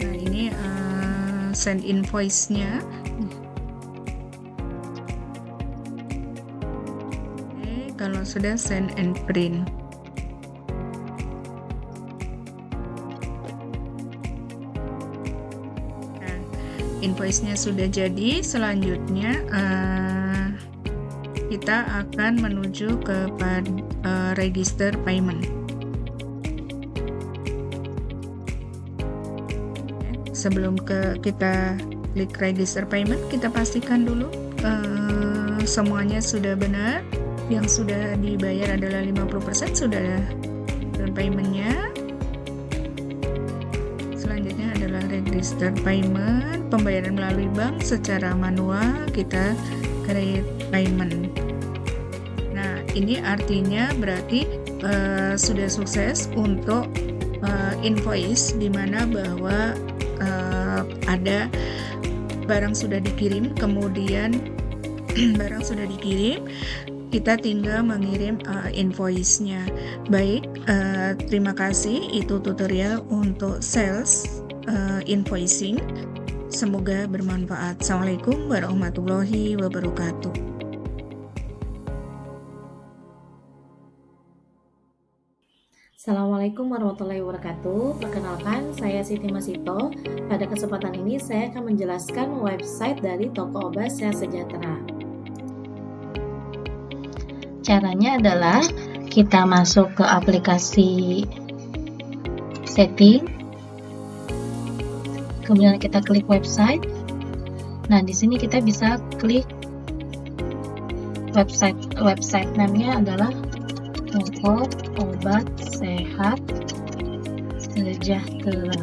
Nah ini send invoice-nya. Oke, kalau sudah send and print. Nah, invoice-nya sudah jadi. Selanjutnya kita akan menuju ke register payment. Sebelum kita klik register payment, kita pastikan dulu semuanya sudah benar. Yang sudah dibayar adalah 50%, sudah down paymentnya. Selanjutnya adalah register payment, pembayaran melalui bank secara manual, kita create payment. Nah, ini artinya berarti sudah sukses untuk invoice, di mana bahwa ada barang sudah dikirim, kemudian barang sudah dikirim, kita tinggal mengirim invoice-nya. Baik, terima kasih. Itu tutorial untuk sales invoicing. Semoga bermanfaat. Assalamualaikum warahmatullahi wabarakatuh. Assalamualaikum warahmatullahi wabarakatuh. Perkenalkan, saya Siti Masito. Pada kesempatan ini saya akan menjelaskan website dari toko obat Sehat Sejahtera. Caranya adalah kita masuk ke aplikasi setting, kemudian kita klik website. Nah, di sini kita bisa klik website namanya adalah Toko Obat Sehat Sejahtera.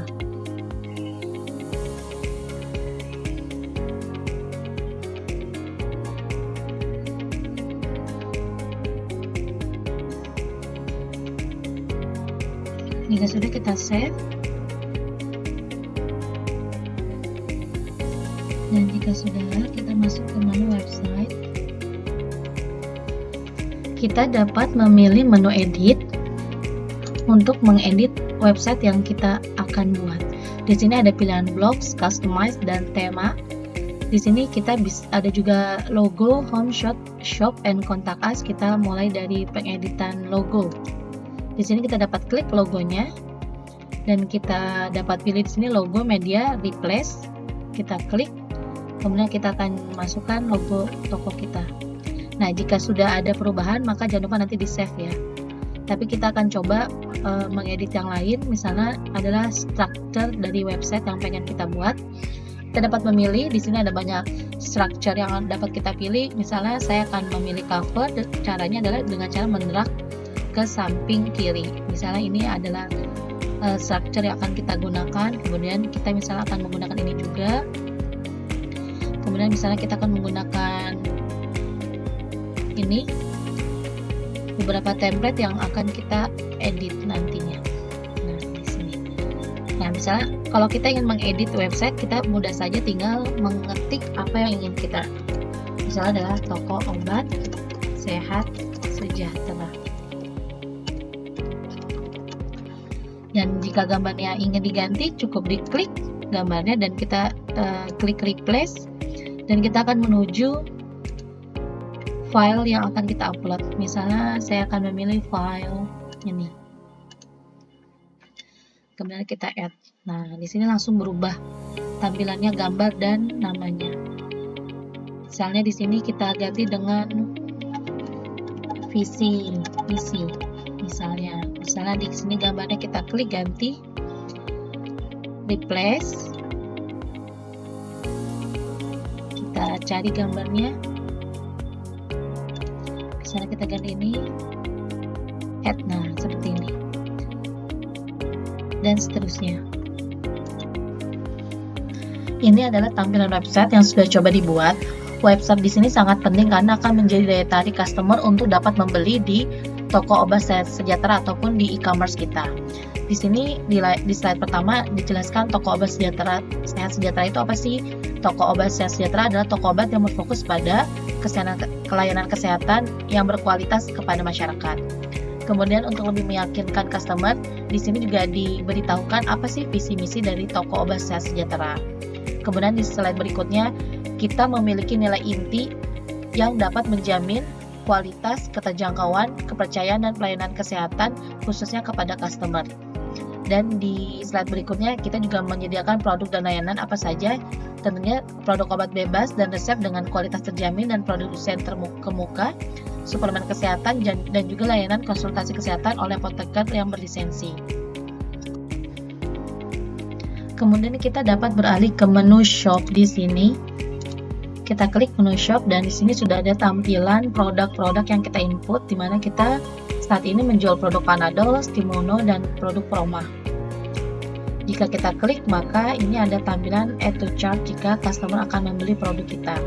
Jika sudah, kita save. Dan jika sudah, kita masuk ke menu website. Kita dapat memilih menu edit untuk mengedit website yang kita akan buat. Di sini ada pilihan blocks, customize, dan tema. Di sini kita bisa ada juga logo, home, shop, and contact us. Kita mulai dari pengeditan logo. Di sini kita dapat klik logonya dan kita dapat pilih di sini logo media replace. Kita klik Kemudian kita akan masukkan logo toko kita. Nah, jika sudah ada perubahan maka jangan lupa nanti di save ya. Tapi kita akan coba mengedit yang lain, misalnya adalah struktur dari website yang pengen kita buat. Kita dapat memilih, di sini ada banyak struktur yang dapat kita pilih. Misalnya saya akan memilih cover, caranya adalah dengan cara mendrag ke samping kiri. Misalnya ini adalah struktur yang akan kita gunakan, kemudian kita misalnya akan menggunakan ini juga. Kemudian misalnya kita akan menggunakan ini, beberapa template yang akan kita edit nantinya. Nah, di sini. Nah, misalnya kalau kita ingin mengedit website, kita mudah saja tinggal mengetik apa yang ingin kita. Misalnya adalah toko obat sehat sejahtera. Dan jika gambarnya ingin diganti, cukup diklik gambarnya dan kita klik replace, dan kita akan menuju file yang akan kita upload. Misalnya saya akan memilih file ini. Kemudian kita add. Nah, di sini langsung berubah tampilannya, gambar dan namanya. Misalnya di sini kita ganti dengan visi. Misalnya di sini gambarnya kita klik ganti, replace. Kita cari gambarnya. Misalnya kita ganti ini, add. Nah, seperti ini. Dan seterusnya. Ini adalah tampilan website yang sudah coba dibuat. Website di sini sangat penting karena akan menjadi daya tarik customer untuk dapat membeli di toko obat sehat sejahtera ataupun di e-commerce kita. Di sini di slide pertama dijelaskan toko obat sehat sejahtera itu apa sih? Toko obat sehat sejahtera adalah toko obat yang berfokus pada pelayanan kesehatan yang berkualitas kepada masyarakat. Kemudian untuk lebih meyakinkan customer, di sini juga diberitahukan apa sih visi misi dari toko obat sehat sejahtera. Kemudian di slide berikutnya, kita memiliki nilai inti yang dapat menjamin kualitas, keterjangkauan, kepercayaan, dan pelayanan kesehatan khususnya kepada customer. Dan di slide berikutnya, kita juga menyediakan produk dan layanan apa saja, tentunya produk obat bebas dan resep dengan kualitas terjamin dan produsen terkemuka, suplemen kesehatan, dan juga layanan konsultasi kesehatan oleh apoteker yang berlisensi. Kemudian kita dapat beralih ke menu shop di sini. Kita klik menu shop dan di sini sudah ada tampilan produk-produk yang kita input, di mana kita saat ini menjual produk Panadol, Stimuno, dan produk Proma. Jika kita klik, maka ini ada tampilan add to cart jika customer akan membeli produk kita.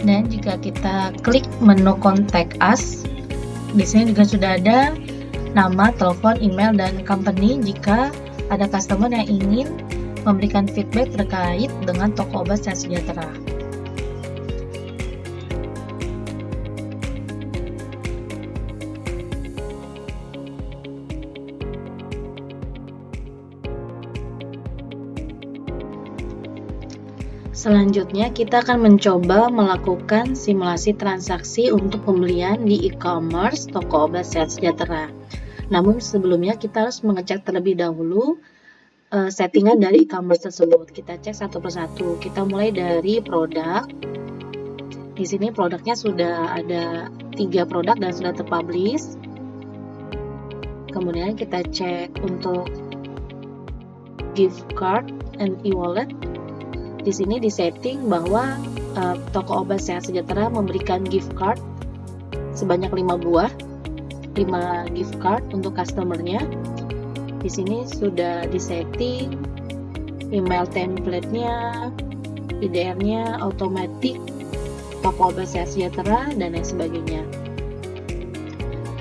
Dan jika kita klik menu contact us, di sini juga sudah ada nama, telepon, email, dan company jika ada customer yang ingin memberikan feedback terkait dengan toko obat sehat sejahtera. Selanjutnya kita akan mencoba melakukan simulasi transaksi untuk pembelian di e-commerce toko obat sehat sejahtera. Namun sebelumnya kita harus mengecek terlebih dahulu settingan dari e-commerce tersebut. Kita cek satu persatu. Kita mulai dari produk. Di sini produknya sudah ada 3 produk dan sudah terpublish. Kemudian kita cek untuk gift card and e-wallet. Di sini disetting bahwa toko obat sehat sejahtera memberikan gift card sebanyak 5 buah. 5 gift card untuk customernya. Di sini sudah disetting email template-nya, IDR-nya, otomatis, toko obat sehat sejahtera, dan lain sebagainya.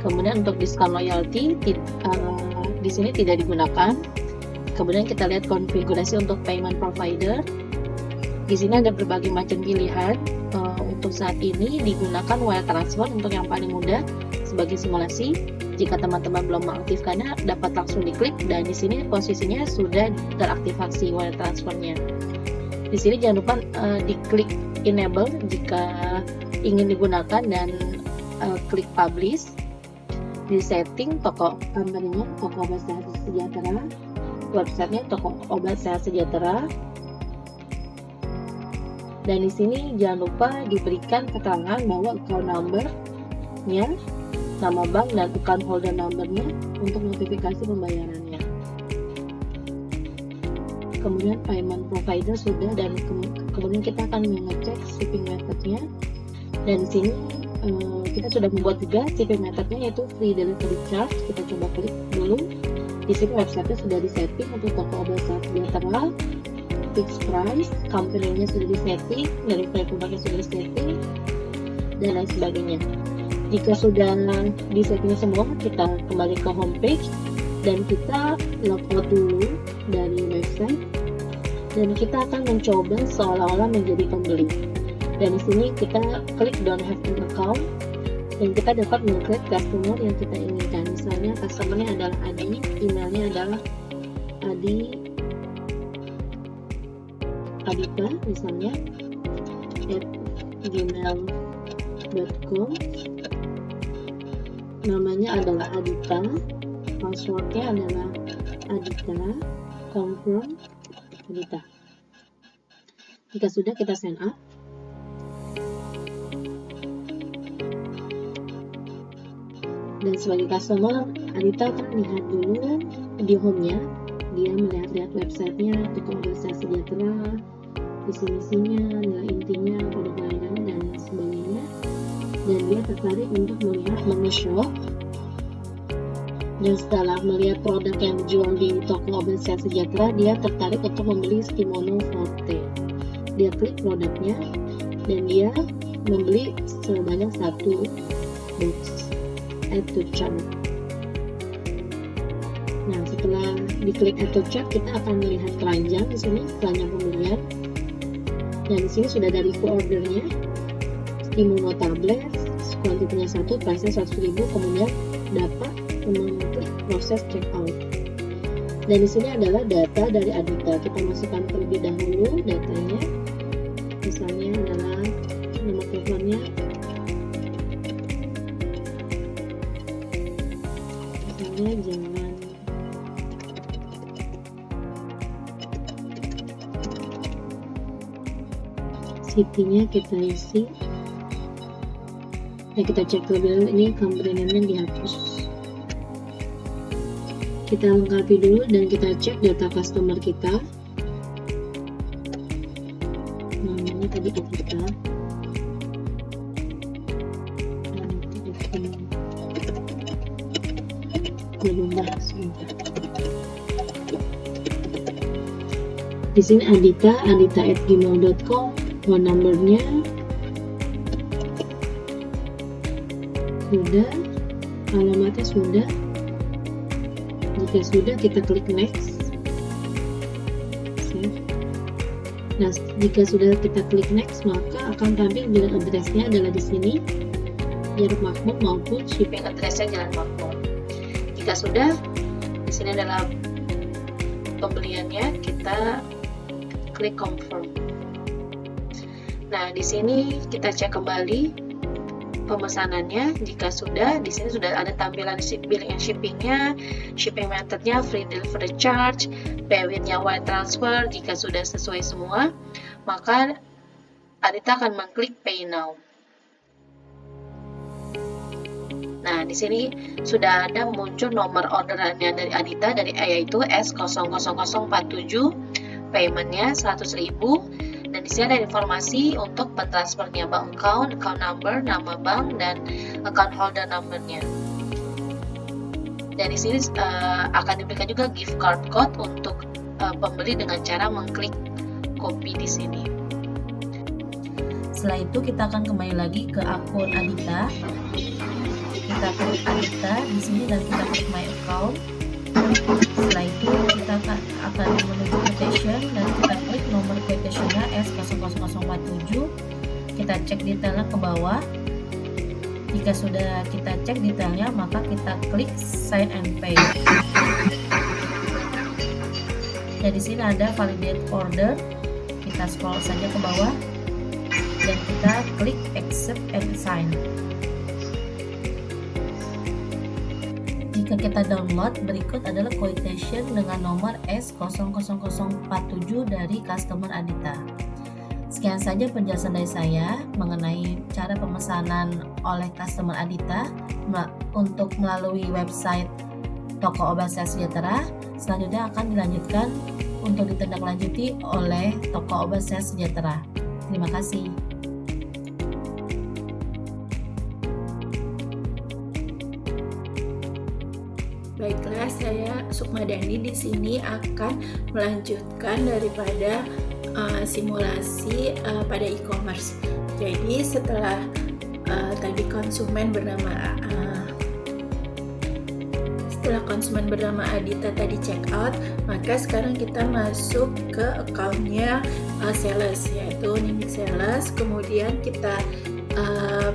Kemudian untuk diskon loyalty di sini tidak digunakan. Kemudian kita lihat konfigurasi untuk payment provider. Di sini ada berbagai macam pilihan. Untuk saat ini digunakan wire transfer untuk yang paling mudah sebagai simulasi. Jika teman-teman belum mengaktifkannya, dapat langsung diklik dan di sini posisinya sudah teraktivasi wire transfernya. Di sini jangan lupa diklik enable jika ingin digunakan dan klik publish. Di setting toko company-nya toko obat sehat sejahtera, websitenya toko obat sehat sejahtera. Dan di sini jangan lupa diberikan keterangan bahwa account number-nya, nama bank dan account holder number-nya untuk notifikasi pembayarannya. Kemudian payment provider sudah, dan kemudian kita akan mengecek shipping method-nya. Dan di sini kita sudah membuat juga shipping method-nya, yaitu free delivery charge. Kita coba klik dulu. Di sini website-nya sudah disetting untuk toko obat sejahtera, fixed price, company-nya sudah disetting, dari produk-produknya sudah disetting, dan lain sebagainya. Jika sudah disetting semua, kita kembali ke homepage dan kita logout dulu dari website, dan kita akan mencoba seolah-olah menjadi pembeli. Dan di sini kita klik don't have an account, dan kita dapat mengklik customer yang kita inginkan. Misalnya customernya adalah Adi, emailnya adalah Adita misalnya @gmail.com, namanya adalah Adita, passwordnya adalah Adita, confirm Adita. Jika sudah, kita sign up. Dan sebagai customer, Adita akan lihat dulu di home-nya, dia melihat-lihat websitenya, toko obat sejahtera, visi-misinya, nilai intinya, produk layanan, dan sebagainya. Dan dia tertarik untuk melihat menu shop. Dan setelah melihat produk yang dijual di toko obat sejahtera, dia tertarik untuk membeli Skimono Forte. Dia klik produknya, dan dia membeli sebanyak 1 box. Add to cart. Nah, setelah diklik add to cart, kita akan melihat keranjang di sini, keranjang pembelian. Dan di sini sudah ada review ordernya, Skimono tablet, kuantitinya 1, price-nya 100.000, kemudian dapat mengklik proses checkout. Dan di sini adalah data dari Adita. Kita masukkan terlebih dahulu datanya. Misalnya adalah nomor teleponnya. Jangan city-nya kita isi. Ya, kita cek terlebih dahulu, ini company name-nya dihapus. Kita lengkapi dulu dan kita cek data customer kita. Namanya tadi Adita. Di sini adita@gmail.com, phone number-nya sudah, alamatnya sudah. Jika sudah, kita klik next. Save. Nah, jika sudah kita klik next, maka akan tampil billing address-nya adalah di sini, Jarak Makmur maupun shipping address-nya Jalan Makmur. Jika sudah, di sini adalah pembeliannya, kita klik confirm. Nah, di sini kita cek kembali pemesanannya. Jika sudah, di sini sudah ada tampilan billing and shippingnya, shipping methodnya, free delivery charge, pay with-nya wire transfer. Jika sudah sesuai semua, maka Adita akan mengklik pay now. Nah, di sini sudah ada muncul nomor orderannya dari Adita, yaitu S00047, paymentnya 100.000, dan di sini ada informasi untuk transfernya, bank account number, nama bank, dan account holder numbernya. Dan di sini akan diberikan juga gift card code untuk pembeli dengan cara mengklik copy di sini. Setelah itu kita akan kembali lagi ke akun Adita. Kita klik Adita di sini dan kita klik my account. Setelah itu kita akan menuju quotation dan kita klik nomor quotation-nya S00047. Kita cek detailnya ke bawah. Jika sudah kita cek detailnya, maka kita klik sign and pay. Dan di sini ada validate order. Kita scroll saja ke bawah dan kita klik accept and sign. Jika kita download, berikut adalah quotation dengan nomor S00047 dari customer Adita. Sekian saja penjelasan dari saya mengenai cara pemesanan oleh customer Adita untuk melalui website Toko Obat Sehat Sejahtera. Selanjutnya akan dilanjutkan untuk ditindaklanjuti oleh Toko Obat Sehat Sejahtera. Terima kasih. Baiklah, saya Sukmadani di sini akan melanjutkan daripada simulasi pada e-commerce. Jadi setelah tadi konsumen bernama Adita tadi check out, maka sekarang kita masuk ke account-nya sales, yaitu Nimiq Sales. Kemudian kita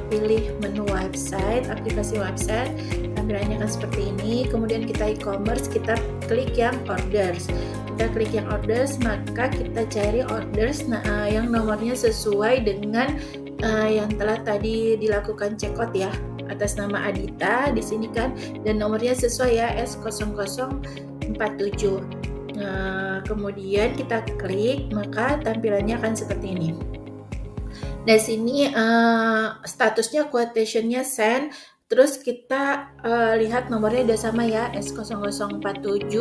pilih menu website, aplikasi website, tampilannya akan seperti ini. Kemudian kita e-commerce, kita klik yang orders. Kita klik yang orders, maka kita cari orders yang nomornya sesuai dengan yang telah tadi dilakukan check out ya, atas nama Adita di sini kan, dan nomornya sesuai ya, S0047. Kemudian kita klik, maka tampilannya akan seperti ini. Di sini statusnya quotation-nya send. Terus kita lihat nomornya udah sama ya, S0047.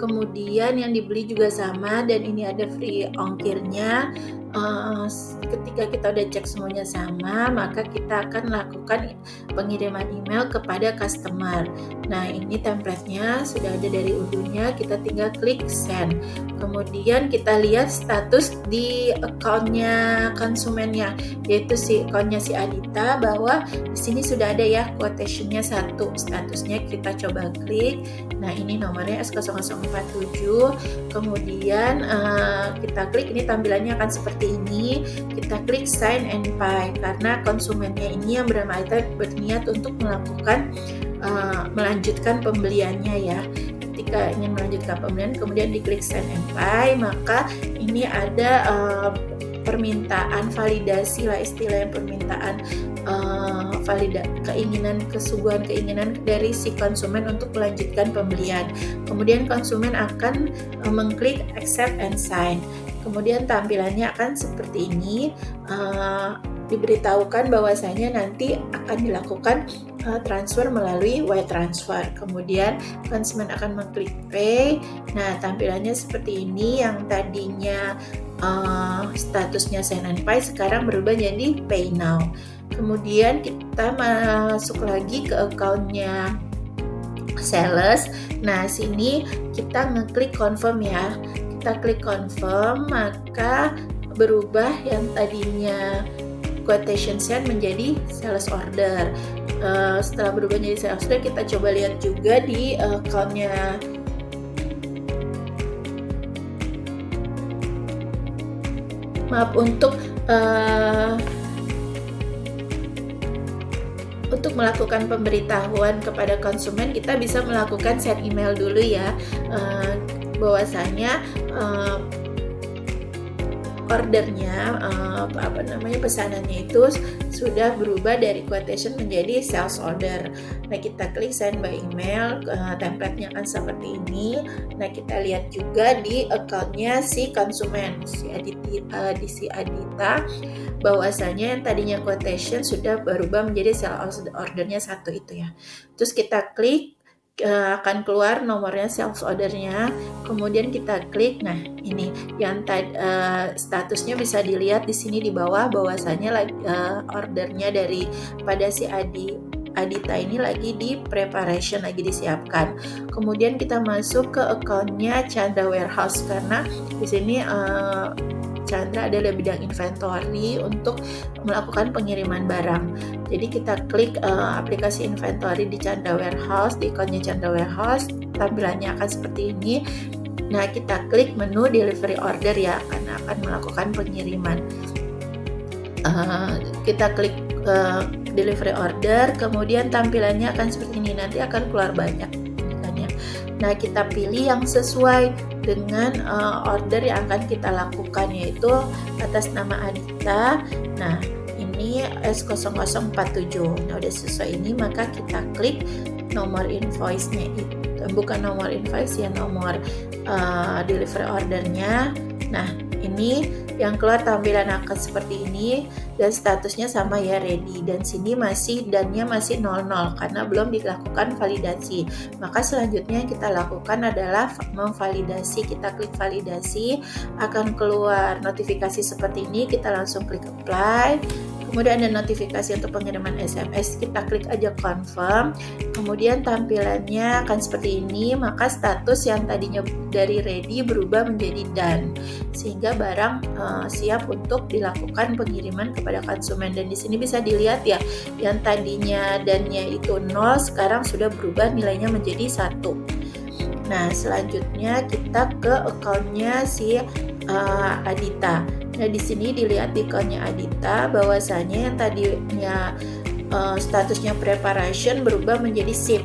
Kemudian yang dibeli juga sama, dan ini ada free ongkirnya. Ketika kita udah cek semuanya sama, maka kita akan lakukan pengiriman email kepada customer. Nah, ini template-nya sudah ada dari Udunya, kita tinggal klik send. Kemudian kita lihat status di account-nya konsumennya, yaitu account-nya si Adita, bahwa di sini sudah ada ya quotation-nya 1. Statusnya kita coba klik. Nah, ini nomornya S0047. Kemudian kita klik, ini tampilannya akan seperti ini. Kita klik sign and pay karena konsumennya ini yang bernama Adita berniat untuk melanjutkan pembeliannya ya. Ketika ingin melanjutkan pembelian, kemudian diklik sign and pay, maka ini ada permintaan validasi lah, istilahnya permintaan kesuguhan keinginan dari si konsumen untuk melanjutkan pembelian. Kemudian konsumen akan mengklik accept and sign. Kemudian tampilannya akan seperti ini. Diberitahukan bahwasanya nanti akan dilakukan transfer melalui wire transfer. Kemudian konsumen akan mengklik pay. Nah, tampilannya seperti ini. Yang tadinya statusnya send and pay sekarang berubah jadi pay now. Kemudian kita masuk lagi ke account-nya sales. Nah, sini kita ngeklik confirm ya. Kita klik confirm, maka berubah yang tadinya quotation send menjadi sales order. Setelah berubah menjadi sales order, kita coba lihat juga di account-nya untuk melakukan pemberitahuan kepada konsumen, kita bisa melakukan send email dulu ya, bahwasanya ordernya pesanannya itu sudah berubah dari quotation menjadi sales order. Nah, kita klik send by email, template-nya akan seperti ini. Nah, kita lihat juga di account-nya si konsumen, si Adita, bahwasanya yang tadinya quotation sudah berubah menjadi sales ordernya 1 itu ya. Terus kita klik, akan keluar nomornya sales ordernya. Kemudian kita klik. Nah, ini yang statusnya bisa dilihat di sini di bawah, bahwasanya ordernya pada si Adita ini lagi di preparation, lagi disiapkan. Kemudian kita masuk ke account-nya Chandra Warehouse, karena di sini Chandra adalah bidang inventory untuk melakukan pengiriman barang. Jadi kita klik aplikasi inventory di Chandra Warehouse, di account-nya Chandra Warehouse, tampilannya akan seperti ini. Nah, kita klik menu delivery order ya, karena akan melakukan pengiriman. Kita klik delivery order, kemudian tampilannya akan seperti ini. Nanti akan keluar banyak. Nah, kita pilih yang sesuai dengan order yang akan kita lakukan, yaitu atas nama Adita. Nah, ini S0047. Nah, udah sesuai ini, maka kita klik nomor invoice-nya itu, bukan nomor invoice ya, nomor delivery ordernya. Nah, ini yang keluar tampilan akan seperti ini dan statusnya sama ya, ready, dan sini masih dannya masih 00 karena belum dilakukan validasi. Maka selanjutnya yang kita lakukan adalah memvalidasi. Kita klik validasi, akan keluar notifikasi seperti ini, kita langsung klik apply. Kemudian ada notifikasi untuk pengiriman SMS, kita klik aja confirm. Kemudian tampilannya akan seperti ini, maka status yang tadinya dari ready berubah menjadi done, sehingga barang siap untuk dilakukan pengiriman kepada konsumen. Dan di sini bisa dilihat ya, yang tadinya dannya itu 0 sekarang sudah berubah nilainya menjadi 1. Nah, selanjutnya kita ke account-nya si Adita. Nah, di sini dilihat di account-nya Adita bahwasanya yang tadinya statusnya preparation berubah menjadi ship.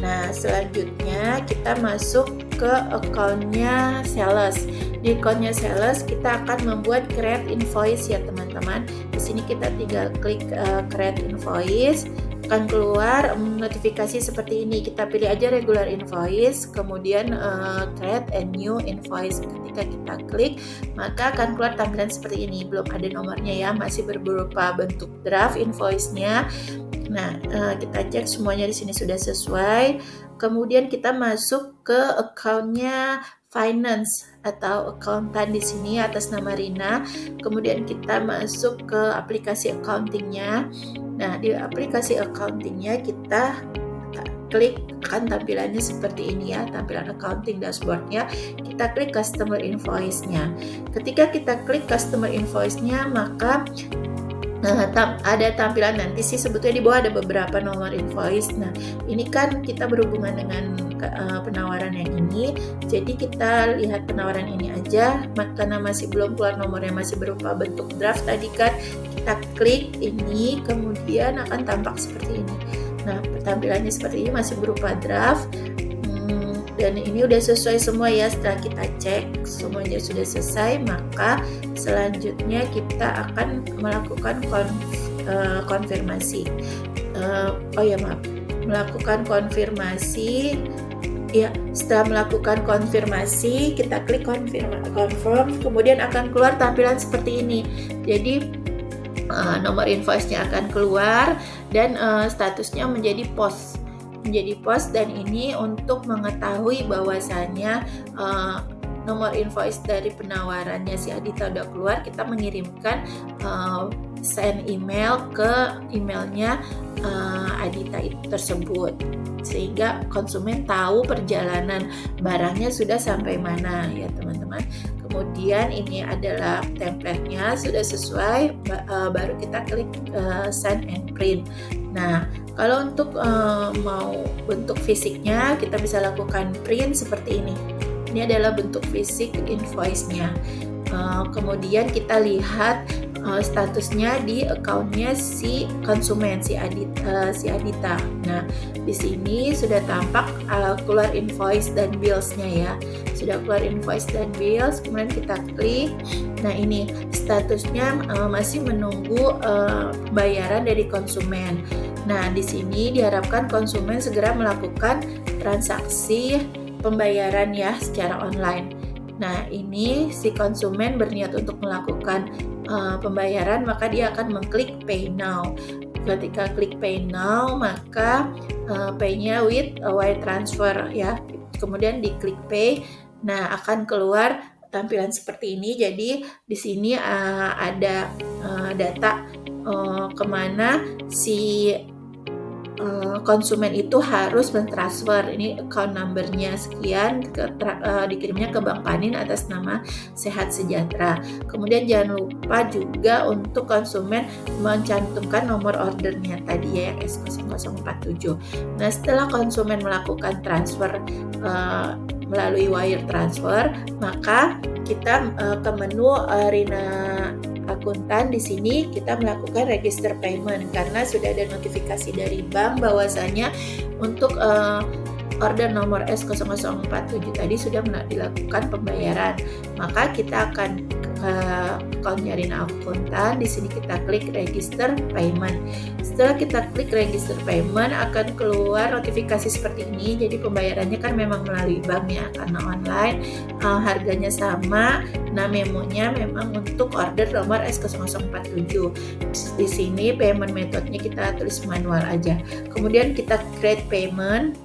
Nah, selanjutnya kita masuk ke account-nya sales. Di account-nya sales kita akan membuat create invoice ya teman-teman. Di sini kita tinggal klik create invoice, akan keluar notifikasi seperti ini. Kita pilih aja regular invoice, kemudian create a new invoice. Ketika kita klik, maka akan keluar tampilan seperti ini. Belum ada nomornya ya, masih berupa bentuk draft invoice-nya. Nah, kita cek semuanya di sini sudah sesuai. Kemudian kita masuk ke account-nya finance atau akuntan di sini atas nama Rina. Kemudian kita masuk ke aplikasi accounting-nya. Nah, di aplikasi accounting-nya kita klik, akan tampilannya seperti ini ya, tampilan accounting dashboard-nya. Kita klik customer invoice-nya. Ketika kita klik customer invoice-nya, maka ada tampilan nanti sih sebetulnya di bawah ada beberapa nomor invoice. Nah, ini kan kita berhubungan dengan penawaran yang ini, jadi kita lihat penawaran ini aja. Karena masih belum keluar nomornya, masih berupa bentuk draft tadi kan, kita klik ini, kemudian akan tampak seperti ini. Nah, tampilannya seperti ini, masih berupa draft. Dan ini udah sesuai semua ya. Setelah kita cek semuanya sudah selesai, maka selanjutnya kita akan melakukan konfirmasi. Melakukan konfirmasi. Ya, setelah melakukan konfirmasi, kita klik confirm, kemudian akan keluar tampilan seperti ini. Jadi nomor invoice-nya akan keluar dan statusnya menjadi post. Dan ini untuk mengetahui bahwasannya nomor invoice dari penawarannya si Adita udah keluar, kita mengirimkan send email ke emailnya Adita tersebut, sehingga konsumen tahu perjalanan barangnya sudah sampai mana ya teman-teman. Kemudian ini adalah template-nya sudah sesuai, baru kita klik send and print. Nah, kalau untuk mau bentuk fisiknya, kita bisa lakukan print seperti ini. Ini adalah bentuk fisik invoice-nya. Kemudian kita lihat statusnya di account-nya si konsumen, si Adita. Nah, di sini sudah tampak keluar invoice dan bills-nya ya. Sudah keluar invoice dan bills, kemudian kita klik. Nah, ini statusnya masih menunggu pembayaran dari konsumen. Nah, di sini diharapkan konsumen segera melakukan transaksi pembayaran ya secara online. Nah, ini si konsumen berniat untuk melakukan pembayaran, maka dia akan mengklik pay now. Ketika klik pay now, maka pay-nya with wire transfer ya. Kemudian diklik pay. Nah, akan keluar tampilan seperti ini. Jadi di sini ada data kemana si konsumen itu harus mentransfer. Ini account number-nya sekian, dikirimnya ke Bank Panin atas nama Sehat Sejahtera. Kemudian jangan lupa juga untuk konsumen mencantumkan nomor ordernya tadi ya, yang S0047. Nah, setelah konsumen melakukan transfer melalui wire transfer, maka kita ke menu Rina akuntan. Di sini kita melakukan register payment karena sudah ada notifikasi dari bank bahwasanya untuk order nomor S0047 tadi sudah dilakukan pembayaran. Maka kita akan account Rina Akuntan. Di sini kita klik register payment. Setelah kita klik register payment, akan keluar notifikasi seperti ini. Jadi pembayarannya kan memang melalui bank ya, karena online, harganya sama. Nah, memonya memang untuk order nomor S0047. Di sini payment metodenya kita tulis manual aja. Kemudian kita create payment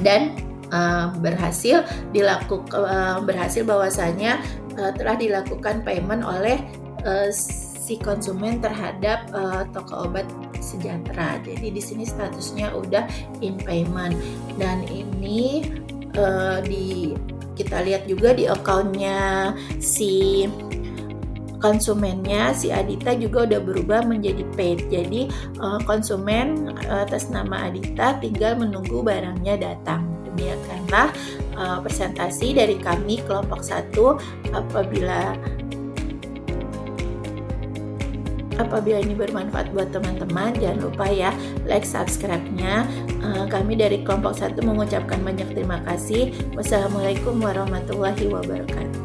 dan berhasil bahwasanya telah dilakukan payment oleh si konsumen terhadap toko obat Sejahtera. Jadi di sini statusnya udah in payment, dan ini kita lihat juga di accountnya si konsumennya, si Adita juga udah berubah menjadi paid. Jadi konsumen atas nama Adita tinggal menunggu barangnya datang. Demikianlah presentasi dari kami kelompok 1. Apabila ini bermanfaat buat teman-teman, jangan lupa ya like, subscribe-nya. Kami dari kelompok 1 mengucapkan banyak terima kasih. Wassalamualaikum warahmatullahi wabarakatuh.